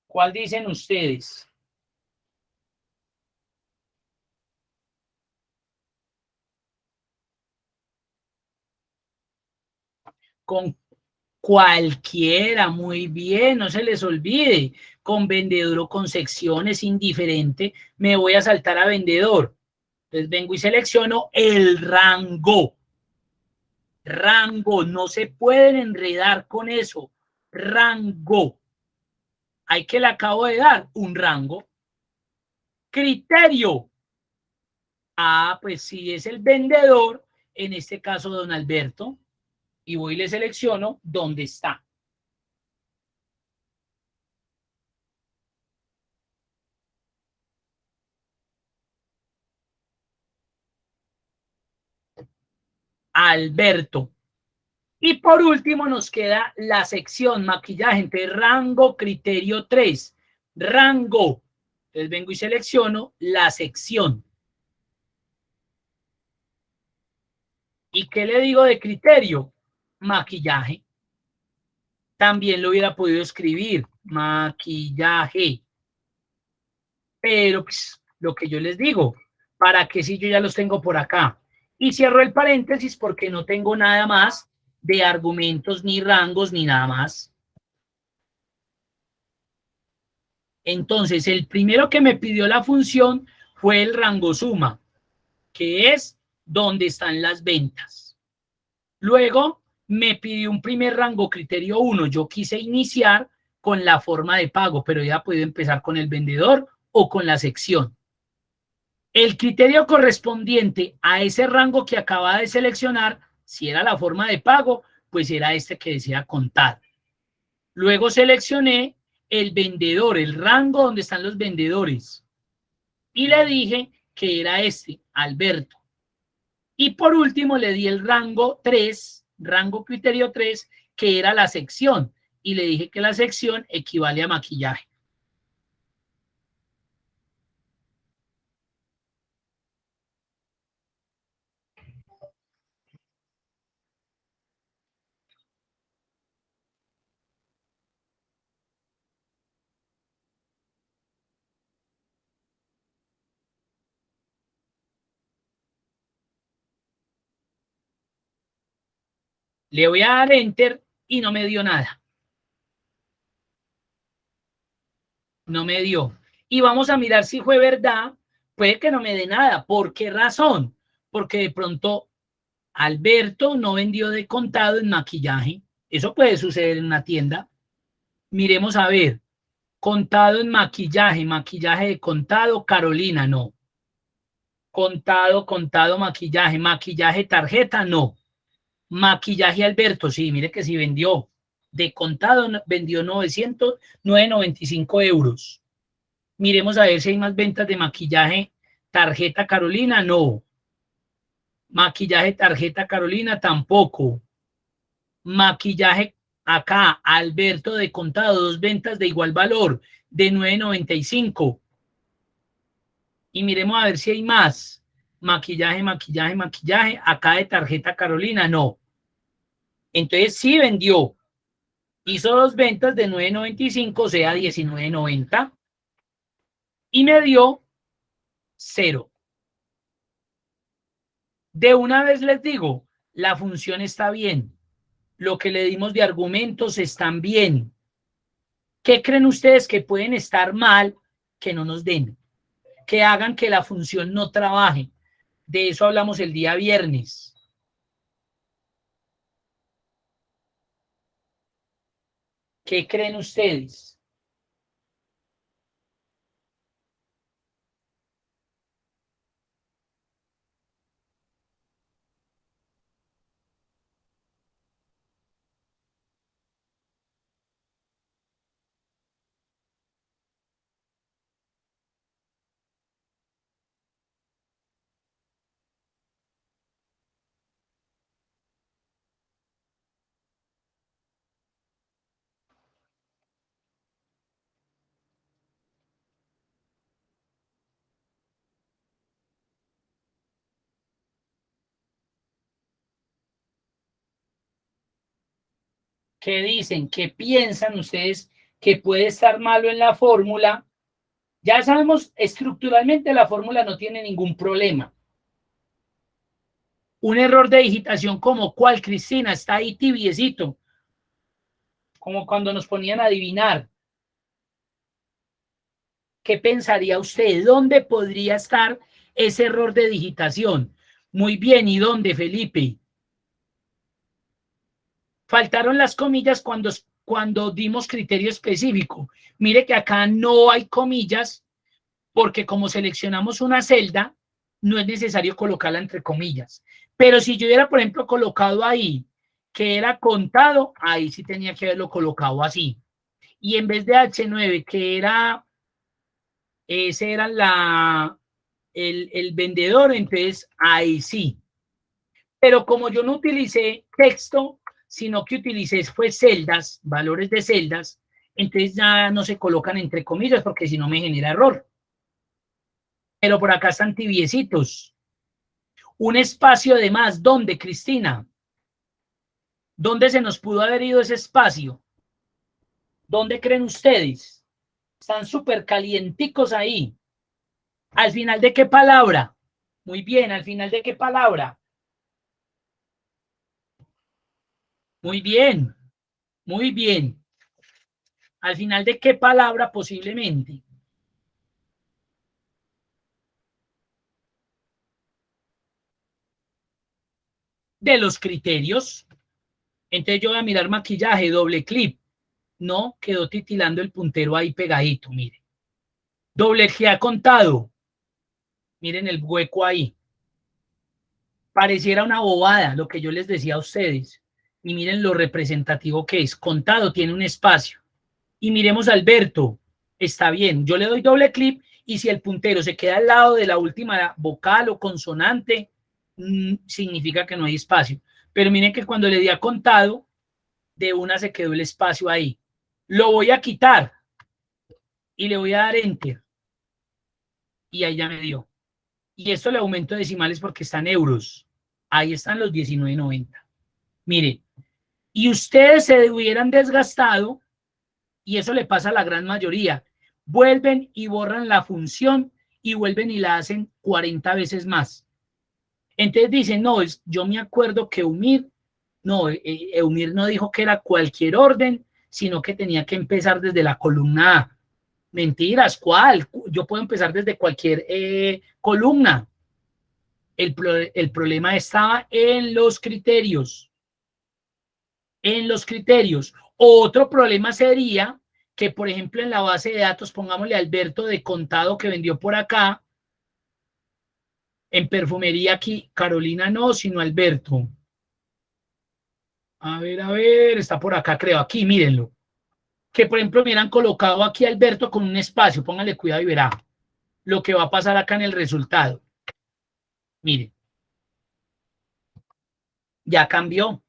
¿Cuál dicen ustedes? Con cualquiera, muy bien, no se les olvide. Con vendedor o con sección es indiferente. Me voy a saltar a vendedor. Entonces vengo y selecciono el rango. Rango, no se pueden enredar con eso. Rango. ¿Hay que le acabo de dar? Un rango. Criterio. Ah, pues si es el vendedor, en este caso don Alberto, y voy y le selecciono dónde está. Alberto. Y por último nos queda la sección maquillaje, entonces rango criterio 3. Rango. Entonces vengo y selecciono la sección. ¿Y qué le digo de criterio? Maquillaje. También lo hubiera podido escribir, maquillaje. Pero pues, lo que yo les digo, ¿para qué si yo ya los tengo por acá? Y cierro el paréntesis porque no tengo nada más de argumentos, ni rangos, ni nada más. Entonces, el primero que me pidió la función fue el rango suma, que es donde están las ventas. Luego, me pidió un primer rango criterio 1. Yo quise iniciar con la forma de pago, pero ya puedo empezar con el vendedor o con la sección. El criterio correspondiente a ese rango que acaba de seleccionar, si era la forma de pago, pues era este que decía contar. Luego seleccioné el vendedor, el rango donde están los vendedores. Y le dije que era este, Alberto. Y por último le di el rango 3, rango criterio 3, que era la sección. Y le dije que la sección equivale a maquillaje. Le voy a dar enter y no me dio nada. No me dio. Y vamos a mirar si fue verdad. Puede que no me dé nada. ¿Por qué razón? Porque de pronto Alberto no vendió de contado en maquillaje. Eso puede suceder en una tienda. Miremos a ver. Contado en maquillaje, maquillaje de contado, Carolina, no. Contado, contado, maquillaje, maquillaje, tarjeta, no. Maquillaje Alberto, sí, mire que sí vendió. De contado vendió 995 euros. Miremos a ver si hay más ventas de maquillaje tarjeta Carolina, no. Maquillaje tarjeta Carolina, tampoco. Maquillaje acá, Alberto de contado, 2 ventas de igual valor, de 9.95. Y miremos a ver si hay más. Maquillaje, maquillaje, maquillaje, acá de tarjeta Carolina, no. Entonces sí vendió. Hizo 2 ventas de 9.95, o sea, 19.90. Y me dio 0. De una vez les digo, la función está bien. Lo que le dimos de argumentos están bien. ¿Qué creen ustedes que pueden estar mal que no nos den? Que hagan que la función no trabaje. De eso hablamos el día viernes. ¿Qué creen ustedes? ¿Qué dicen? ¿Qué piensan ustedes que puede estar malo en la fórmula? Ya sabemos, estructuralmente la fórmula no tiene ningún problema. Un error de digitación como cuál, Cristina, está ahí tibiecito, como cuando nos ponían a adivinar. ¿Qué pensaría usted? ¿Dónde podría estar ese error de digitación? Muy bien, ¿y dónde, Felipe? Faltaron las comillas cuando dimos criterio específico. Mire que acá no hay comillas porque como seleccionamos una celda, no es necesario colocarla entre comillas. Pero si yo hubiera, por ejemplo, colocado ahí que era contado, ahí sí tenía que haberlo colocado así. Y en vez de H9, que era, ese era el vendedor, entonces ahí sí. Pero como yo no utilicé texto, sino que utilicé fue celdas, valores de celdas, entonces ya no se colocan entre comillas porque si no me genera error. Pero por acá están tibiecitos. Un espacio de más, ¿dónde, Cristina? ¿Dónde se nos pudo haber ido ese espacio? ¿Dónde creen ustedes? Están súper calienticos ahí. ¿Al final de qué palabra? Muy bien, ¿al final de qué palabra? Muy bien, muy bien. ¿Al final de qué palabra posiblemente? De los criterios. Entonces yo voy a mirar maquillaje, doble clic. No, quedó titilando el puntero ahí pegadito, mire. Doble que ha contado. Miren el hueco ahí. Pareciera una bobada lo que yo les decía a ustedes. Y miren lo representativo que es. Contado tiene un espacio. Y miremos a Alberto. Está bien. Yo le doy doble clic y si el puntero se queda al lado de la última vocal o consonante, significa que no hay espacio. Pero miren que cuando le di a contado, de una se quedó el espacio ahí. Lo voy a quitar y le voy a dar enter. Y ahí ya me dio. Y esto le aumento decimales porque están euros. Ahí están los 19.90. Mire, y ustedes se hubieran desgastado, y eso le pasa a la gran mayoría, vuelven y borran la función y vuelven y la hacen 40 veces más. Entonces dicen, no, yo me acuerdo que Eumir no dijo que era cualquier orden, sino que tenía que empezar desde la columna A. Mentiras, ¿cuál? Yo puedo empezar desde cualquier columna. El problema estaba en los criterios. En los criterios. Otro problema sería que, por ejemplo, en la base de datos, pongámosle Alberto de contado que vendió por acá. En perfumería aquí, Carolina no, sino Alberto. A ver, está por acá, creo. Aquí, mírenlo. Que, por ejemplo, me hubieran colocado aquí Alberto con un espacio. Póngale cuidado y verá lo que va a pasar acá en el resultado. Miren, ya cambió.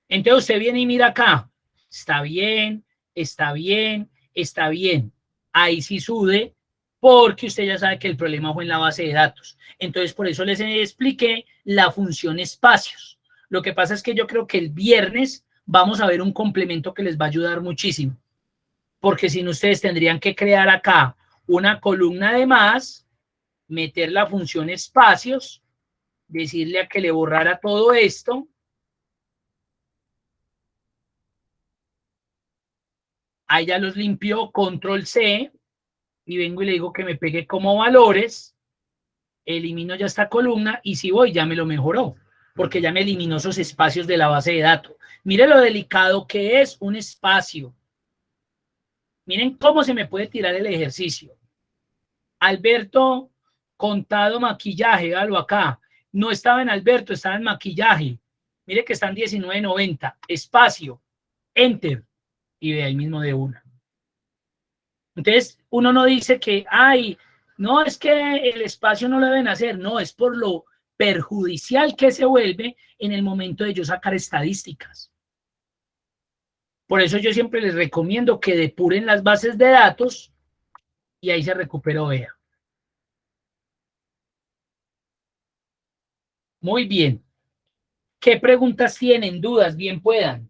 Entonces usted viene y mira acá. Está bien, está bien, está bien. Ahí sí sude porque usted ya sabe que el problema fue en la base de datos. Entonces por eso les expliqué la función espacios. Lo que pasa es que yo creo que el viernes vamos a ver un complemento que les va a ayudar muchísimo. Porque si no, ustedes tendrían que crear acá una columna de más, meter la función espacios, decirle a que le borrara todo esto. Ahí ya los limpió, control C, y vengo y le digo que me pegue como valores, elimino ya esta columna y si voy ya me lo mejoró, porque ya me eliminó esos espacios de la base de datos. Mire lo delicado que es un espacio. Miren cómo se me puede tirar el ejercicio. Alberto, contado maquillaje, hágalo acá. No estaba en Alberto, estaba en maquillaje. Mire que están 19.90. Espacio, enter, y ve ahí mismo de una. Entonces, uno no dice que, ay, no, es que el espacio no lo deben hacer. No, es por lo perjudicial que se vuelve en el momento de yo sacar estadísticas. Por eso yo siempre les recomiendo que depuren las bases de datos y ahí se recuperó EA. Muy bien. ¿Qué preguntas tienen? ¿Dudas? Bien puedan.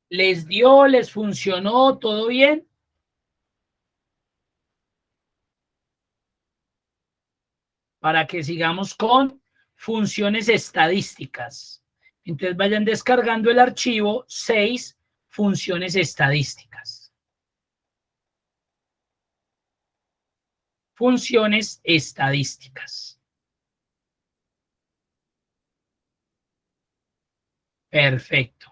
¿Les dio, les funcionó, todo bien? Para que sigamos con funciones estadísticas. Entonces vayan descargando el archivo 6, funciones estadísticas. Funciones estadísticas. Perfecto.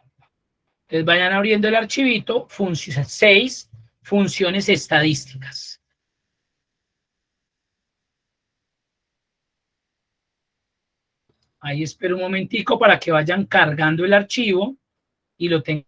Entonces vayan abriendo el archivito 6, funciones estadísticas. Ahí espero un momentico para que vayan cargando el archivo y lo tengan.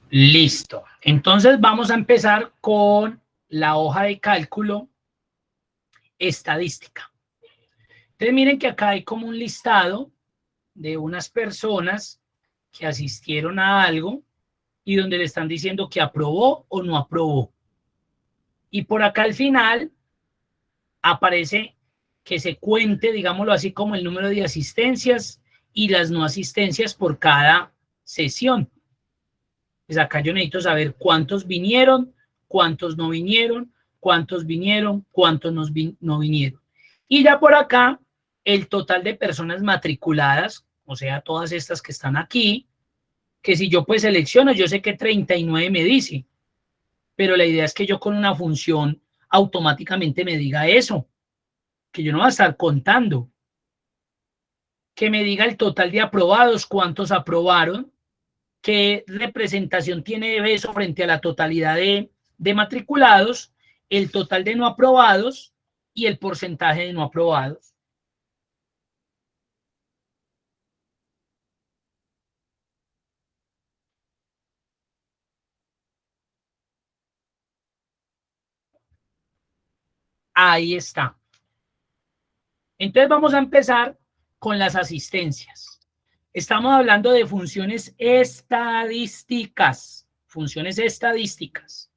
Listo. Entonces vamos a empezar con la hoja de cálculo estadística. Entonces miren que acá hay como un listado de unas personas que asistieron a algo y donde le están diciendo que aprobó o no aprobó. Y por acá al final aparece que se cuente, digámoslo así, como el número de asistencias y las no asistencias por cada sesión. Pues acá yo necesito saber cuántos vinieron, cuántos no vinieron, cuántos vinieron, cuántos no vinieron. Y ya por acá, el total de personas matriculadas, o sea, todas estas que están aquí, que si yo pues selecciono, yo sé que 39 me dice, pero la idea es que yo con una función automáticamente me diga eso, que yo no voy a estar contando, que me diga el total de aprobados, cuántos aprobaron, qué representación tiene eso frente a la totalidad de matriculados, el total de no aprobados y el porcentaje de no aprobados. Ahí está. Entonces vamos a empezar con las asistencias. Estamos hablando de funciones estadísticas. Funciones estadísticas.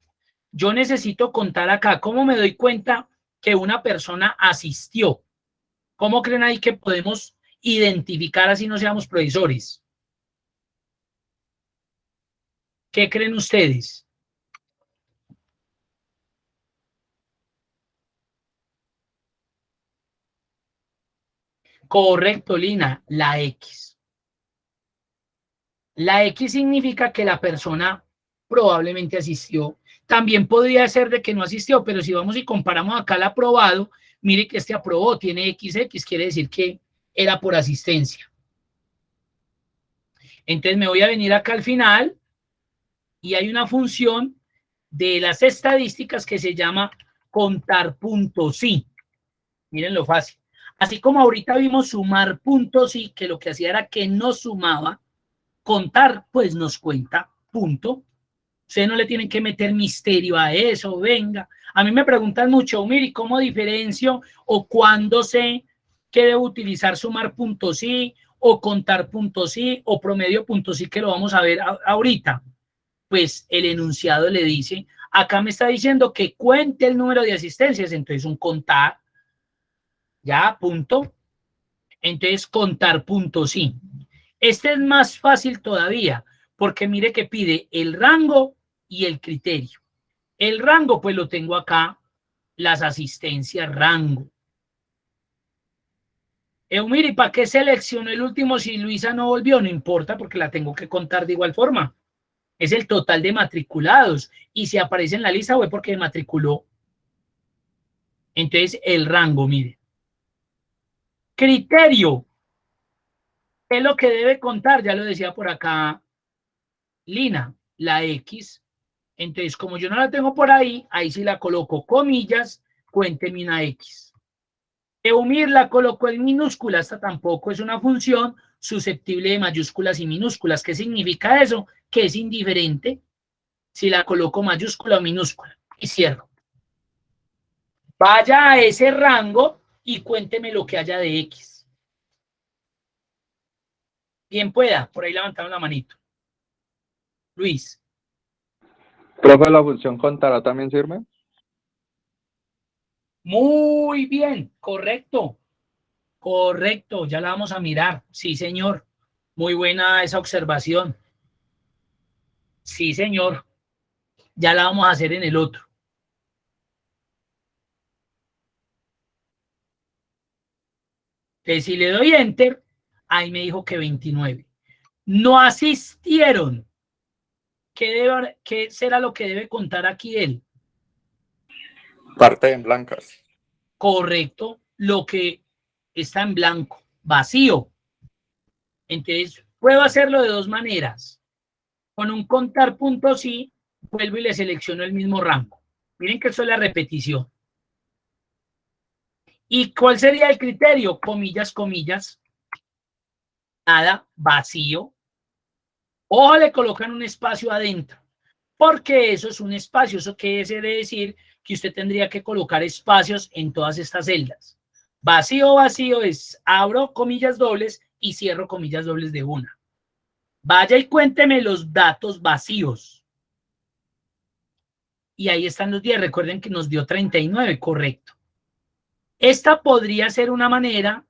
Yo necesito contar acá cómo me doy cuenta que una persona asistió. ¿Cómo creen ahí que podemos identificar así no seamos profesores? ¿Qué creen ustedes? Correcto, Lina, la X. La X significa que la persona probablemente asistió. También podría ser de que no asistió, pero si vamos y comparamos acá el aprobado, mire que este aprobó, tiene XX, quiere decir que era por asistencia. Entonces me voy a venir acá al final y hay una función de las estadísticas que se llama contar puntos sí. Miren lo fácil. Así como ahorita vimos sumar puntos y que lo que hacía era que no sumaba, contar pues nos cuenta punto. Ustedes no le tienen que meter misterio a eso, venga. A mí me preguntan mucho, mire, ¿cómo diferencio o cuándo sé que debo utilizar sumar puntos sí o contar puntos sí o promedio puntos sí, que lo vamos a ver ahorita? Pues el enunciado le dice, acá me está diciendo que cuente el número de asistencias, entonces un contar, ya, punto. Entonces contar puntos sí. Este es más fácil todavía, porque mire que pide el rango y el criterio. El rango, pues lo tengo acá, las asistencias rango. Mire, ¿y para qué selecciono el último si Luisa no volvió? No importa, porque la tengo que contar de igual forma. Es el total de matriculados. Y si aparece en la lista, fue porque matriculó. Entonces, el rango, mire. Criterio. ¿Qué es lo que debe contar? Ya lo decía por acá Lina, la X. Entonces, como yo no la tengo por ahí, ahí sí la coloco comillas, cuénteme una X. Eumir la coloco en minúscula, esta tampoco es una función susceptible de mayúsculas y minúsculas. ¿Qué significa eso? Que es indiferente si la coloco mayúscula o minúscula. Y cierro. Vaya a ese rango y cuénteme lo que haya de X. Bien pueda, por ahí levantaron la manito. Luis. Profe, ¿la función contará también sirve? Muy bien, correcto. Correcto, ya la vamos a mirar. Sí, señor. Muy buena esa observación. Sí, señor. Ya la vamos a hacer en el otro. Entonces, si le doy enter, ahí me dijo que 29. No asistieron. ¿Qué será lo que debe contar aquí él? Parte en blancas. Correcto, lo que está en blanco, vacío. Entonces, puedo hacerlo de dos maneras. Con un contar puntos sí, vuelvo y le selecciono el mismo rango. Miren que eso es la repetición. ¿Y cuál sería el criterio? Comillas, comillas. Nada, vacío. Ojo, le colocan un espacio adentro, porque eso es un espacio. Eso quiere decir que usted tendría que colocar espacios en todas estas celdas. Vacío, vacío es abro comillas dobles y cierro comillas dobles de una. Vaya y cuénteme los datos vacíos. Y ahí están los 10. Recuerden que nos dio 39, correcto. Esta podría ser una manera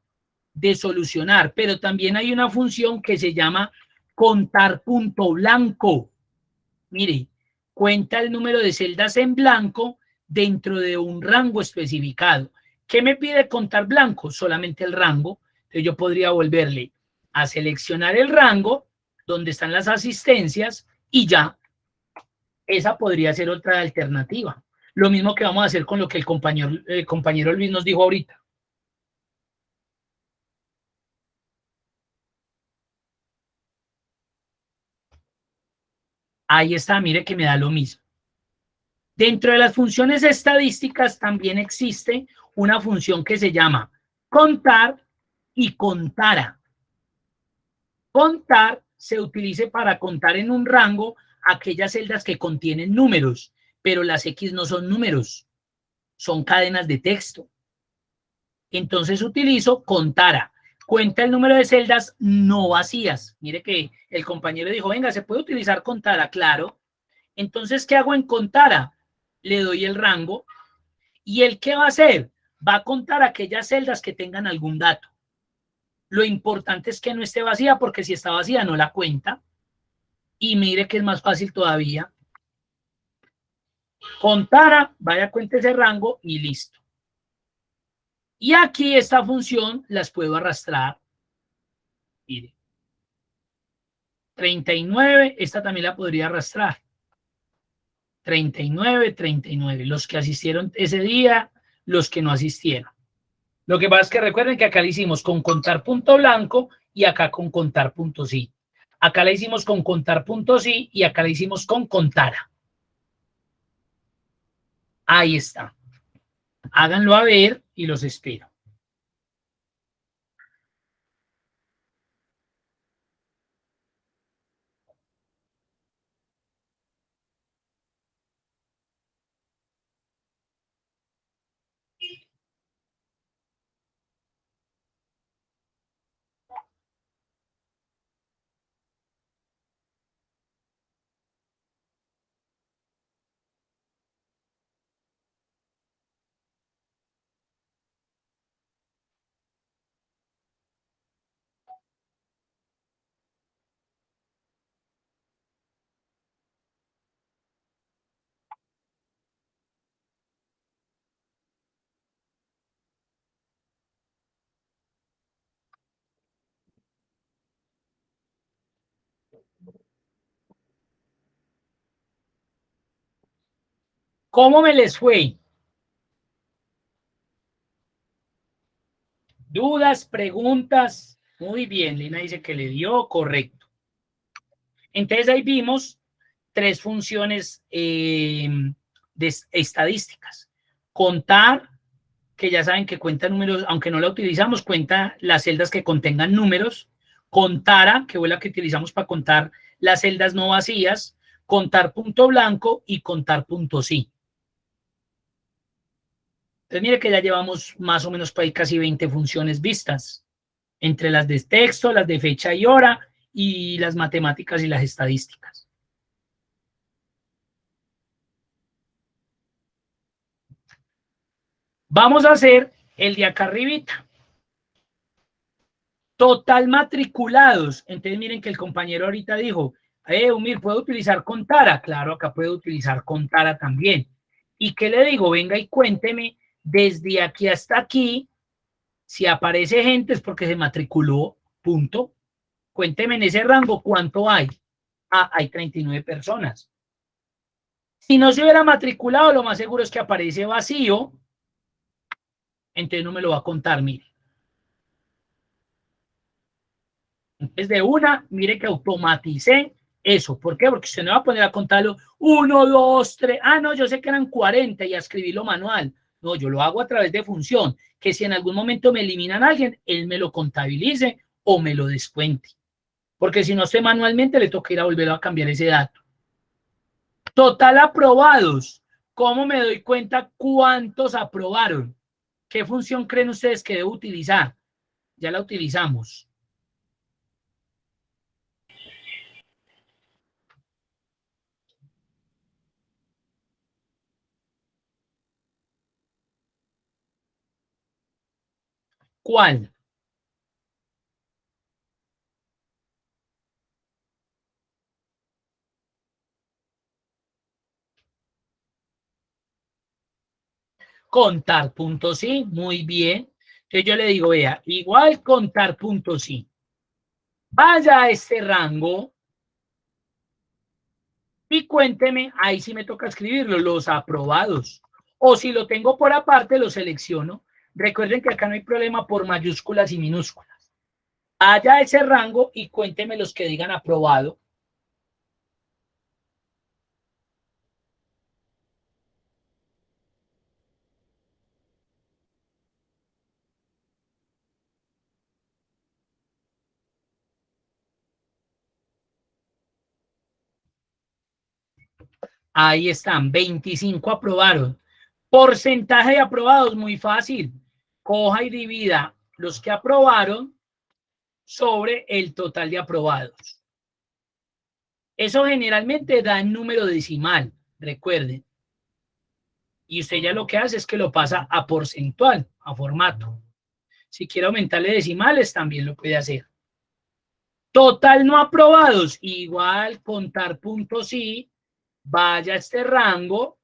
de solucionar, pero también hay una función que se llama contar punto blanco. Mire, cuenta el número de celdas en blanco dentro de un rango especificado. ¿Qué me pide contar blanco? Solamente el rango. Entonces yo podría volverle a seleccionar el rango donde están las asistencias y ya. Esa podría ser otra alternativa. Lo mismo que vamos a hacer con lo que el compañero Luis nos dijo ahorita. Ahí está, mire que me da lo mismo. Dentro de las funciones estadísticas también existe una función que se llama contar y contara. Contar se utiliza para contar en un rango aquellas celdas que contienen números, pero las X no son números, son cadenas de texto. Entonces utilizo contara. Cuenta el número de celdas no vacías. Mire que el compañero dijo, venga, ¿se puede utilizar contara? Claro. Entonces, ¿qué hago en contara? Le doy el rango. ¿Y el qué va a hacer? Va a contar aquellas celdas que tengan algún dato. Lo importante es que no esté vacía, porque si está vacía no la cuenta. Y mire que es más fácil todavía. Contara, vaya, cuente ese rango y listo. Y aquí esta función las puedo arrastrar. Mire. 39, esta también la podría arrastrar. 39, 39. Los que asistieron ese día, los que no asistieron. Lo que pasa es que recuerden que acá le hicimos con contar punto blanco y acá con contar punto sí. Acá le hicimos con contar punto sí y acá le hicimos con contara. Ahí está. Háganlo a ver y los espero. ¿Cómo me les fue? ¿Dudas, preguntas? Muy bien, Lina dice que le dio correcto. Entonces ahí vimos tres funciones de estadísticas. Contar, que ya saben que cuenta números, aunque no la utilizamos, cuenta las celdas que contengan números. Contara, que fue la que utilizamos para contar las celdas no vacías. Contar punto blanco y contar punto sí. Entonces mire que ya llevamos más o menos por ahí casi 20 funciones vistas, entre las de texto, las de fecha y hora, y las matemáticas y las estadísticas. Vamos a hacer el de acá arribita. Total matriculados. Entonces miren que el compañero ahorita dijo, Umir, ¿puedo utilizar Contara? Claro, acá puedo utilizar Contara también. ¿Y qué le digo? Venga y cuénteme desde aquí hasta aquí, si aparece gente es porque se matriculó, punto. Cuénteme en ese rango cuánto hay. Ah, hay 39 personas. Si no se hubiera matriculado, lo más seguro es que aparece vacío, entonces no me lo va a contar, mire. Entonces, de una, mire que automaticé eso. ¿Por qué? Porque usted no va a poner a contarlo 1, 2, 3. Ah, no, yo sé que eran 40 y a escribirlo manual. No, yo lo hago a través de función, que si en algún momento me eliminan a alguien, él me lo contabilice o me lo descuente. Porque si no sé manualmente, le toca ir a volver a cambiar ese dato. Total aprobados. ¿Cómo me doy cuenta cuántos aprobaron? ¿Qué función creen ustedes que debo utilizar? Ya la utilizamos. ¿Cuál? Contar puntos sí, muy bien. Entonces yo le digo, vea, igual contar puntos sí. Vaya a este rango y cuénteme, ahí sí me toca escribirlo, los aprobados. O si lo tengo por aparte, lo selecciono. Recuerden que acá no hay problema por mayúsculas y minúsculas. Vaya a ese rango y cuénteme los que digan aprobado. Ahí están, 25 aprobaron. Porcentaje de aprobados, muy fácil. Coja y divida los que aprobaron sobre el total de aprobados. Eso generalmente da en número decimal, recuerden. Y usted ya lo que hace es que lo pasa a porcentual, a formato. Si quiere aumentarle decimales, también lo puede hacer. Total no aprobados, igual contar puntos sí, vaya a este rango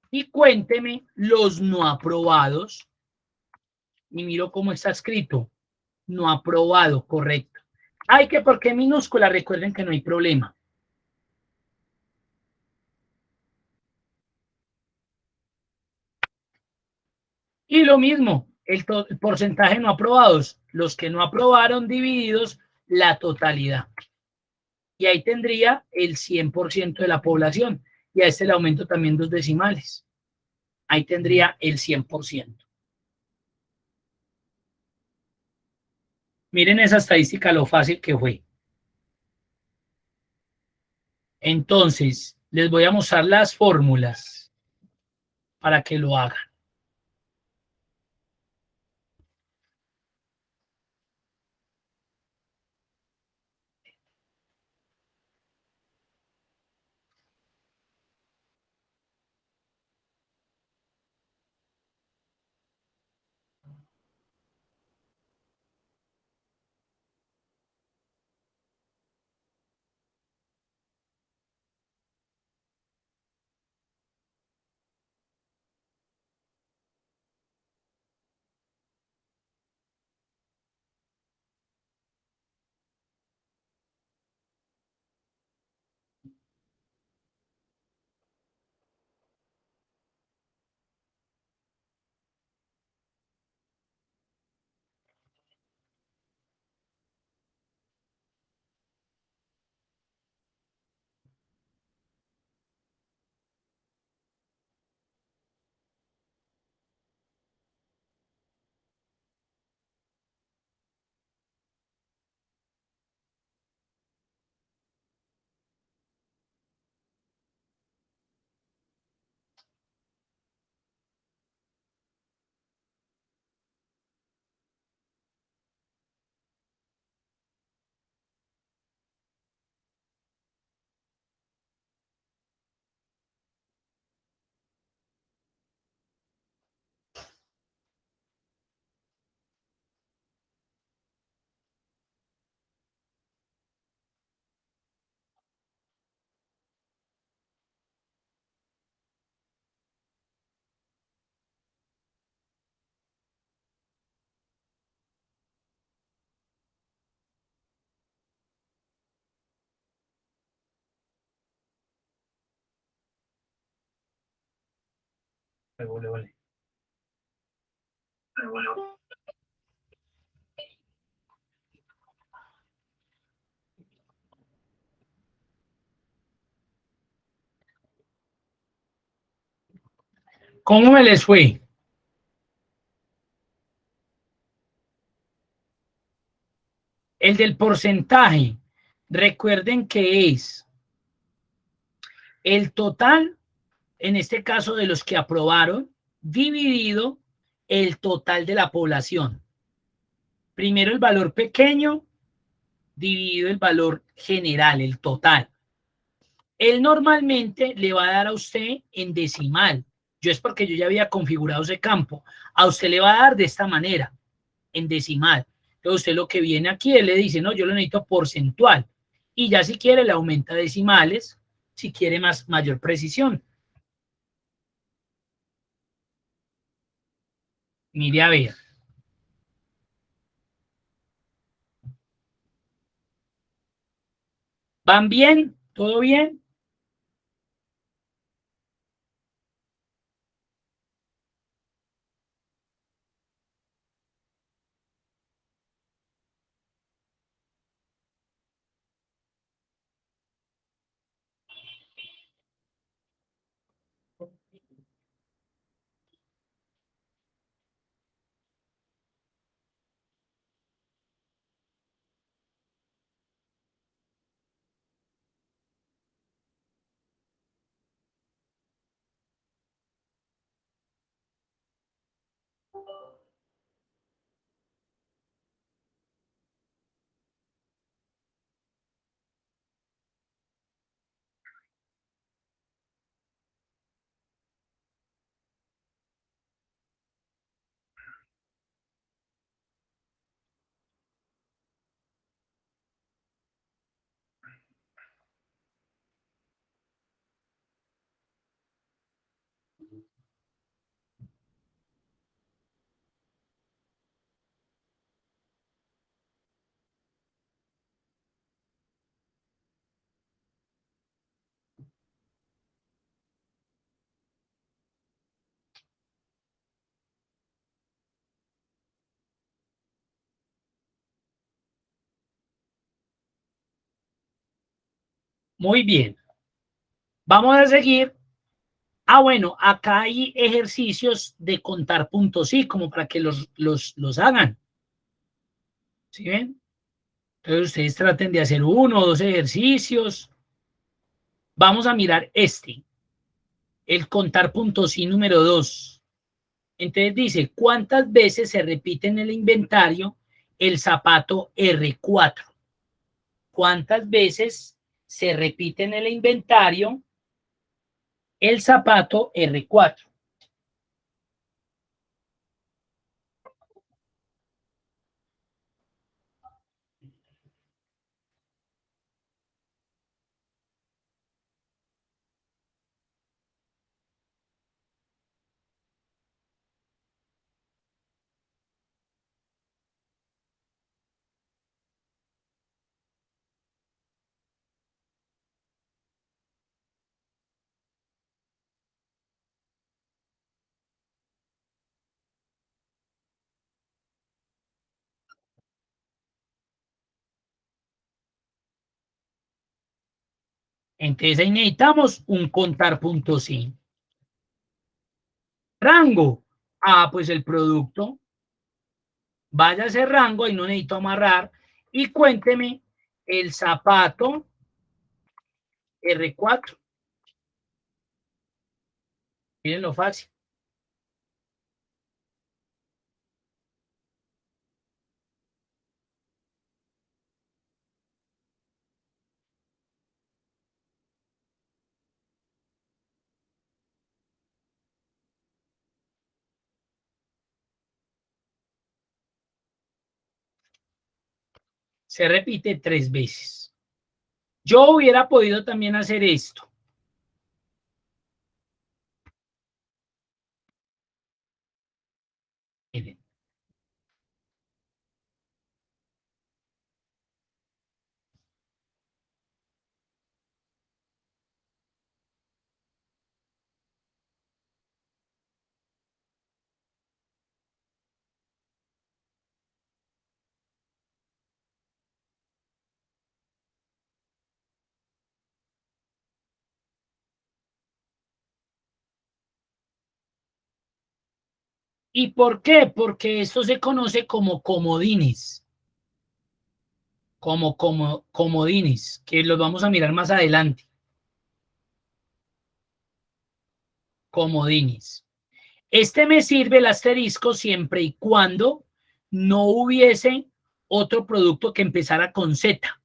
y cuénteme los no aprobados. Y miro cómo está escrito. No aprobado, correcto. Hay que, ¿por qué minúscula? Recuerden que no hay problema. Y lo mismo, el porcentaje no aprobados, los que no aprobaron divididos la totalidad. Y ahí tendría el 100% de la población. Y a este le aumento también 2 decimales. Ahí tendría el 100%. Miren esa estadística, lo fácil que fue. Entonces, les voy a mostrar las fórmulas para que lo hagan. Ole, ole. ¿Cómo me les fue? El del porcentaje, recuerden que es el total, en este caso de los que aprobaron, dividido el total de la población. Primero el valor pequeño, dividido el valor general, el total. Él normalmente le va a dar a usted en decimal. Yo es porque yo ya había configurado ese campo. A usted le va a dar de esta manera, en decimal. Entonces usted lo que viene aquí, él le dice, no, yo lo necesito porcentual. Y ya si quiere le aumenta decimales, si quiere mayor precisión. Mire a ver. ¿Van bien? ¿Todo bien? Muy bien. Vamos a seguir. Ah, bueno, acá hay ejercicios de contar puntos, sí, como para que los hagan. ¿Sí ven? Entonces ustedes traten de hacer 1 o 2 ejercicios. Vamos a mirar este, el contar puntos sí número 2. Entonces dice, ¿cuántas veces se repite en el inventario el zapato R4? ¿Cuántas veces se repite en el inventario el zapato R4? Entonces ahí necesitamos un contar puntos sí. Rango. Ah, pues el producto. Vaya a ese rango y no necesito amarrar. Y cuénteme el zapato R4. Miren lo fácil. Se repite 3 veces. Yo hubiera podido también hacer esto. Miren. ¿Y por qué? Porque esto se conoce como comodines. Comodines, que los vamos a mirar más adelante. Comodines. Este me sirve el asterisco siempre y cuando no hubiese otro producto que empezara con Z.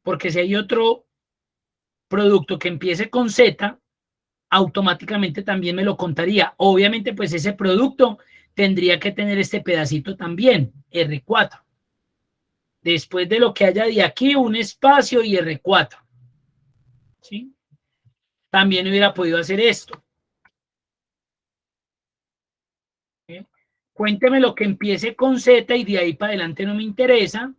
Porque si hay otro producto que empiece con Z, automáticamente también me lo contaría. Obviamente, pues ese producto tendría que tener este pedacito también, R4. Después de lo que haya de aquí, un espacio y R4. ¿Sí? También hubiera podido hacer esto. ¿Sí? Cuénteme lo que empiece con Z y de ahí para adelante no me interesa.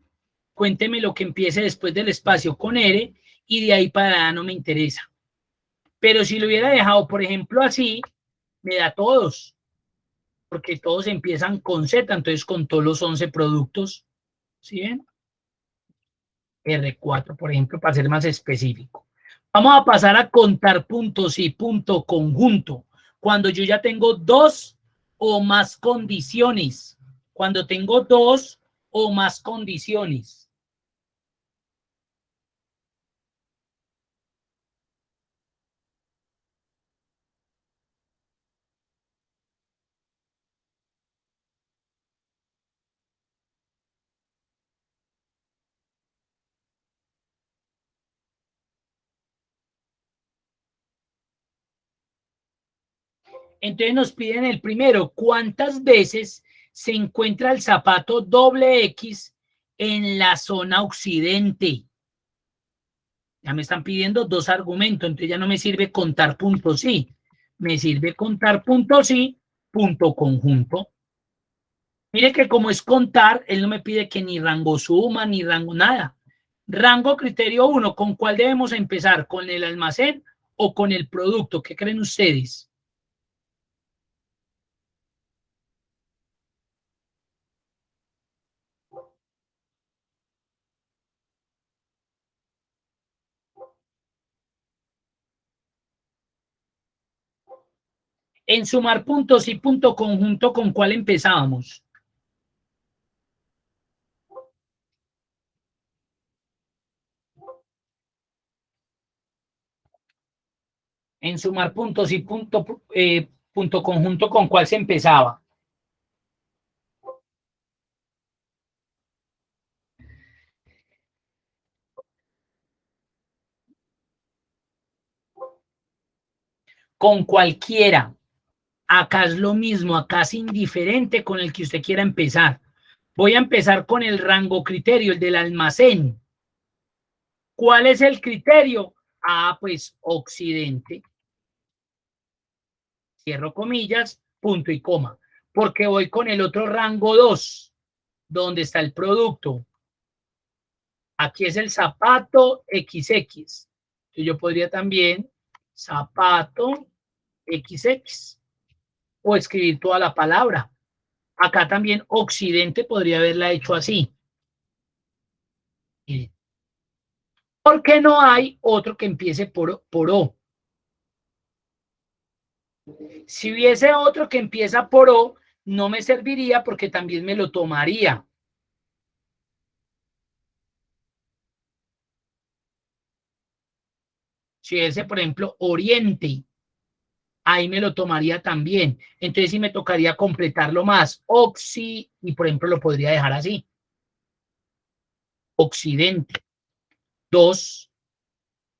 Cuénteme lo que empiece después del espacio con R y de ahí para allá no me interesa. Pero si lo hubiera dejado, por ejemplo, así, me da todos, porque todos empiezan con Z, entonces con todos los 11 productos, ¿sí ven? R4, por ejemplo, para ser más específico. Vamos a pasar a contar puntos y punto conjunto. Cuando yo ya tengo dos o más condiciones. Cuando tengo dos o más condiciones. Entonces nos piden el primero, ¿cuántas veces se encuentra el zapato doble X en la zona occidente? Ya me están pidiendo dos argumentos, entonces ya no me sirve contar puntos sí, me sirve contar puntos sí, punto conjunto. Mire que como es contar, él no me pide que ni rango suma, ni rango nada. Rango criterio 1, ¿con cuál debemos empezar? ¿Con el almacén o con el producto? ¿Qué creen ustedes? En sumar puntos y punto conjunto, ¿con cuál empezábamos? En sumar puntos y punto conjunto, ¿con cuál se empezaba? Con cualquiera. Acá es lo mismo, acá es indiferente con el que usted quiera empezar. Voy a empezar con el rango criterio, el del almacén. ¿Cuál es el criterio? Ah, pues occidente. Cierro comillas, punto y coma. Porque voy con el otro rango 2, donde está el producto. Aquí es el zapato XX. Yo podría también zapato XX o escribir toda la palabra. Acá también occidente podría haberla hecho así. Porque no hay otro que empiece por O. Si hubiese otro que empieza por O, no me serviría porque también me lo tomaría. Si hubiese, por ejemplo, Oriente, ahí me lo tomaría también. Entonces sí me tocaría completarlo más. Oxi, y por ejemplo lo podría dejar así. Occidente. 2.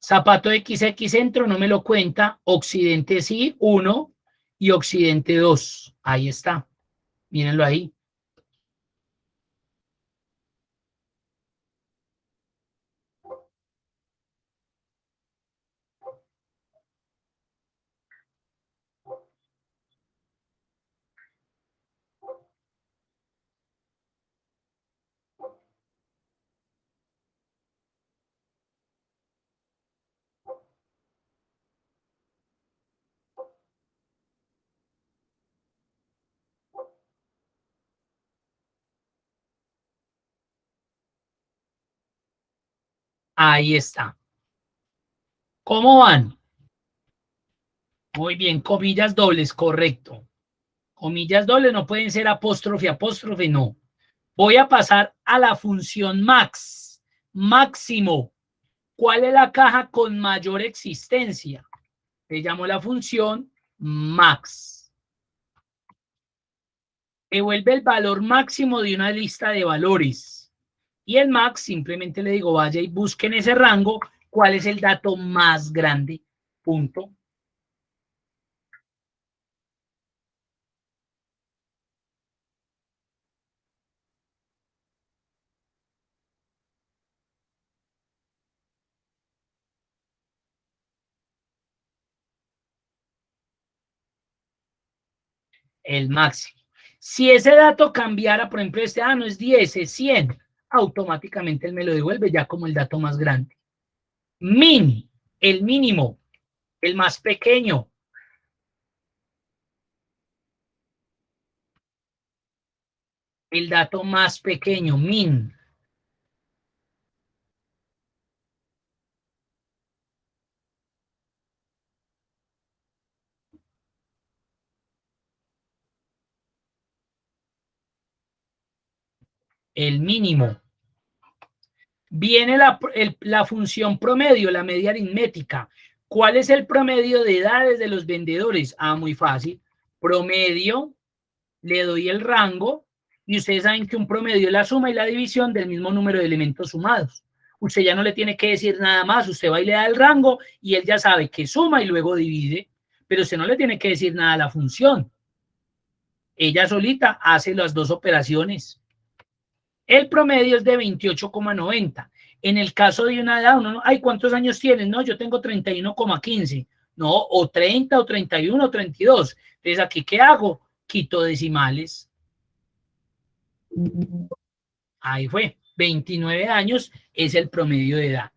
Zapato XX centro no me lo cuenta. Occidente sí, 1. Y Occidente 2. Ahí está. Mírenlo ahí. Ahí está. ¿Cómo van? Muy bien, comillas dobles, correcto. Comillas dobles no pueden ser apóstrofe, apóstrofe, no. Voy a pasar a la función max, máximo. ¿Cuál es la caja con mayor existencia? Le llamo la función max. Devuelve el valor máximo de una lista de valores. Y el max simplemente le digo, vaya y busque en ese rango cuál es el dato más grande. Punto. El máximo. Si ese dato cambiara, por ejemplo, no es 10, es 100, automáticamente él me lo devuelve ya como el dato más grande. Min, el mínimo, el más pequeño. El dato más pequeño, min. El mínimo. Viene la función promedio, la media aritmética. ¿Cuál es el promedio de edades de los vendedores? Muy fácil. Promedio, le doy el rango, y ustedes saben que un promedio es la suma y la división del mismo número de elementos sumados. Usted ya no le tiene que decir nada más, usted va y le da el rango y él ya sabe que suma y luego divide, pero usted no le tiene que decir nada a la función. Ella solita hace las dos operaciones. El promedio es de 28,90. En el caso de una edad, uno, ay, ¿cuántos años tienes? No, yo tengo 31,15. No, o 30, o 31, o 32. Entonces, ¿aquí qué hago? Quito decimales. Ahí fue. 29 años es el promedio de edad.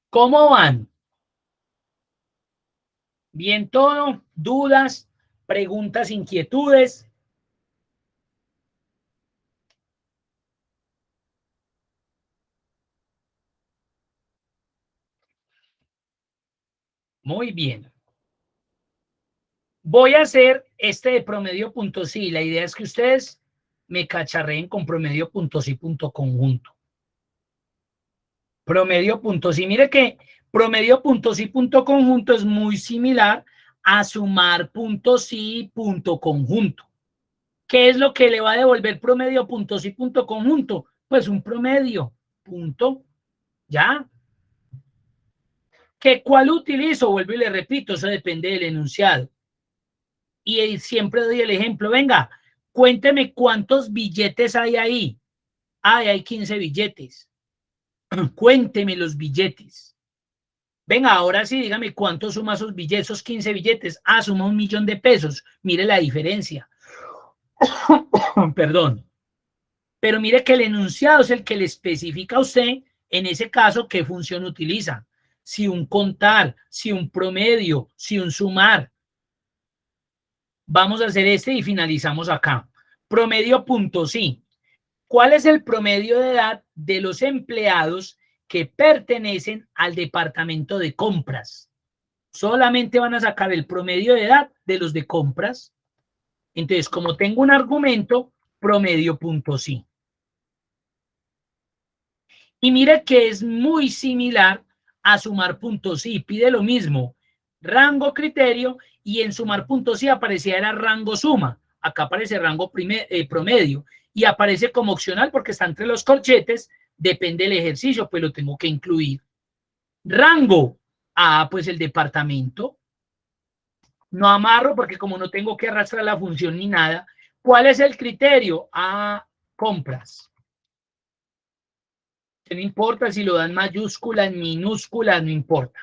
¿Cómo van? ¿Bien todo? ¿Dudas? ¿Preguntas? ¿Inquietudes? Muy bien. Voy a hacer este de promedio punto sí. La idea es que ustedes me cacharreen con promedio punto sí punto conjunto. Promedio punto sí. Mire que promedio punto sí punto conjunto es muy similar a sumar punto sí punto conjunto. ¿Qué es lo que le va a devolver promedio punto sí punto conjunto? Pues un promedio. Punto. ¿Ya? ¿Qué cuál utilizo? Vuelvo y le repito, eso depende del enunciado. Y siempre doy el ejemplo. Venga, cuénteme cuántos billetes hay ahí. Hay 15 billetes. Cuénteme los billetes. Venga, ahora sí, dígame cuánto suma esos billetes, esos 15 billetes. Suma 1.000.000 de pesos. Mire la diferencia. Perdón. Pero mire que el enunciado es el que le especifica a usted, en ese caso, qué función utiliza. Si un contar, si un promedio, si un sumar. Vamos a hacer este y finalizamos acá. Promedio punto sí. ¿Cuál es el promedio de edad de los empleados que pertenecen al departamento de compras? Solamente van a sacar el promedio de edad de los de compras. Entonces, como tengo un argumento, promedio punto sí. Y mire que es muy similar a sumar punto sí. Pide lo mismo. Rango criterio y en sumar punto sí aparecía era rango suma. Acá aparece rango promedio y aparece como opcional porque está entre los corchetes. Depende del ejercicio, pues lo tengo que incluir. Rango. Pues el departamento. No amarro porque como no tengo que arrastrar la función ni nada. ¿Cuál es el criterio? Compras. No importa si lo dan mayúsculas, minúsculas, no importa.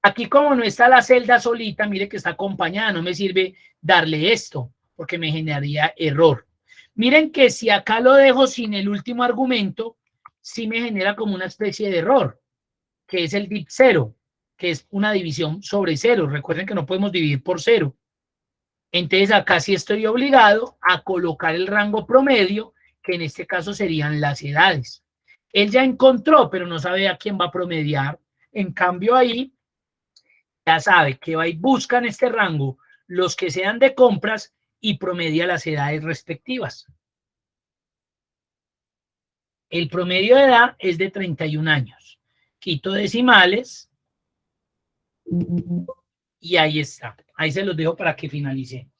Aquí como no está la celda solita, mire que está acompañada, no me sirve darle esto porque me generaría error. Miren que si acá lo dejo sin el último argumento, sí me genera como una especie de error. que es el DIP 0, que es una división sobre 0. Recuerden que no podemos dividir por 0. Entonces acá sí estoy obligado a colocar el rango promedio, que en este caso serían las edades. Él ya encontró, pero no sabe a quién va a promediar. En cambio ahí ya sabe que va y busca en este rango los que sean de compras y promedia las edades respectivas. El promedio de edad es de 31 años. Quito decimales y ahí está. Ahí se los dejo para que finalicen.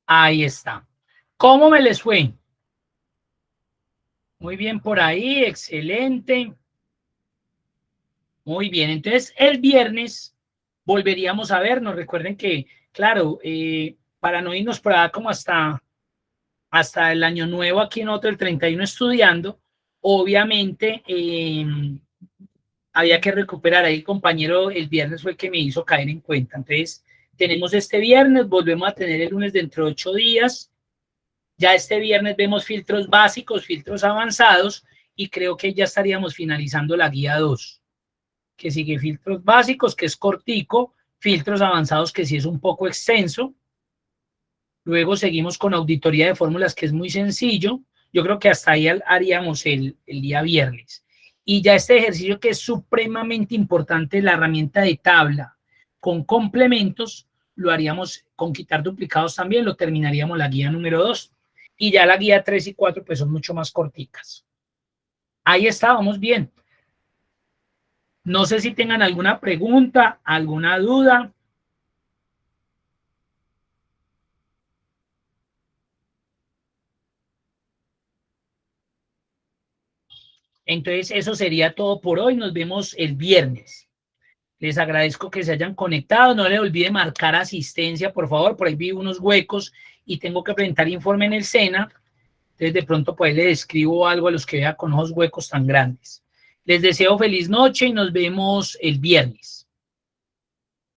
Ahí está. ¿Cómo me les fue? Muy bien por ahí, excelente. Muy bien, entonces el viernes volveríamos a vernos. Recuerden que, claro, para no irnos por allá como hasta el año nuevo aquí en otro, el 31 estudiando, obviamente había que recuperar. Ahí el compañero el viernes fue el que me hizo caer en cuenta. Entonces, tenemos este viernes, volvemos a tener el lunes dentro de 8 días. Ya este viernes vemos filtros básicos, filtros avanzados, y creo que ya estaríamos finalizando la guía 2, que sigue filtros básicos, que es cortico, filtros avanzados, que sí es un poco extenso. Luego seguimos con auditoría de fórmulas, que es muy sencillo. Yo creo que hasta ahí haríamos el día viernes. Y ya este ejercicio, que es supremamente importante, la herramienta de tabla con complementos, lo haríamos con quitar duplicados también, lo terminaríamos la guía número 2. Y ya la guía 3 y 4 pues son mucho más corticas. Ahí está, vamos bien. No sé si tengan alguna pregunta, alguna duda. Entonces, eso sería todo por hoy. Nos vemos el viernes. Les agradezco que se hayan conectado. No le olvide marcar asistencia, por favor. Por ahí vi unos huecos y tengo que presentar informe en el SENA. Entonces, de pronto, pues le escribo algo a los que vea con ojos huecos tan grandes. Les deseo feliz noche y nos vemos el viernes.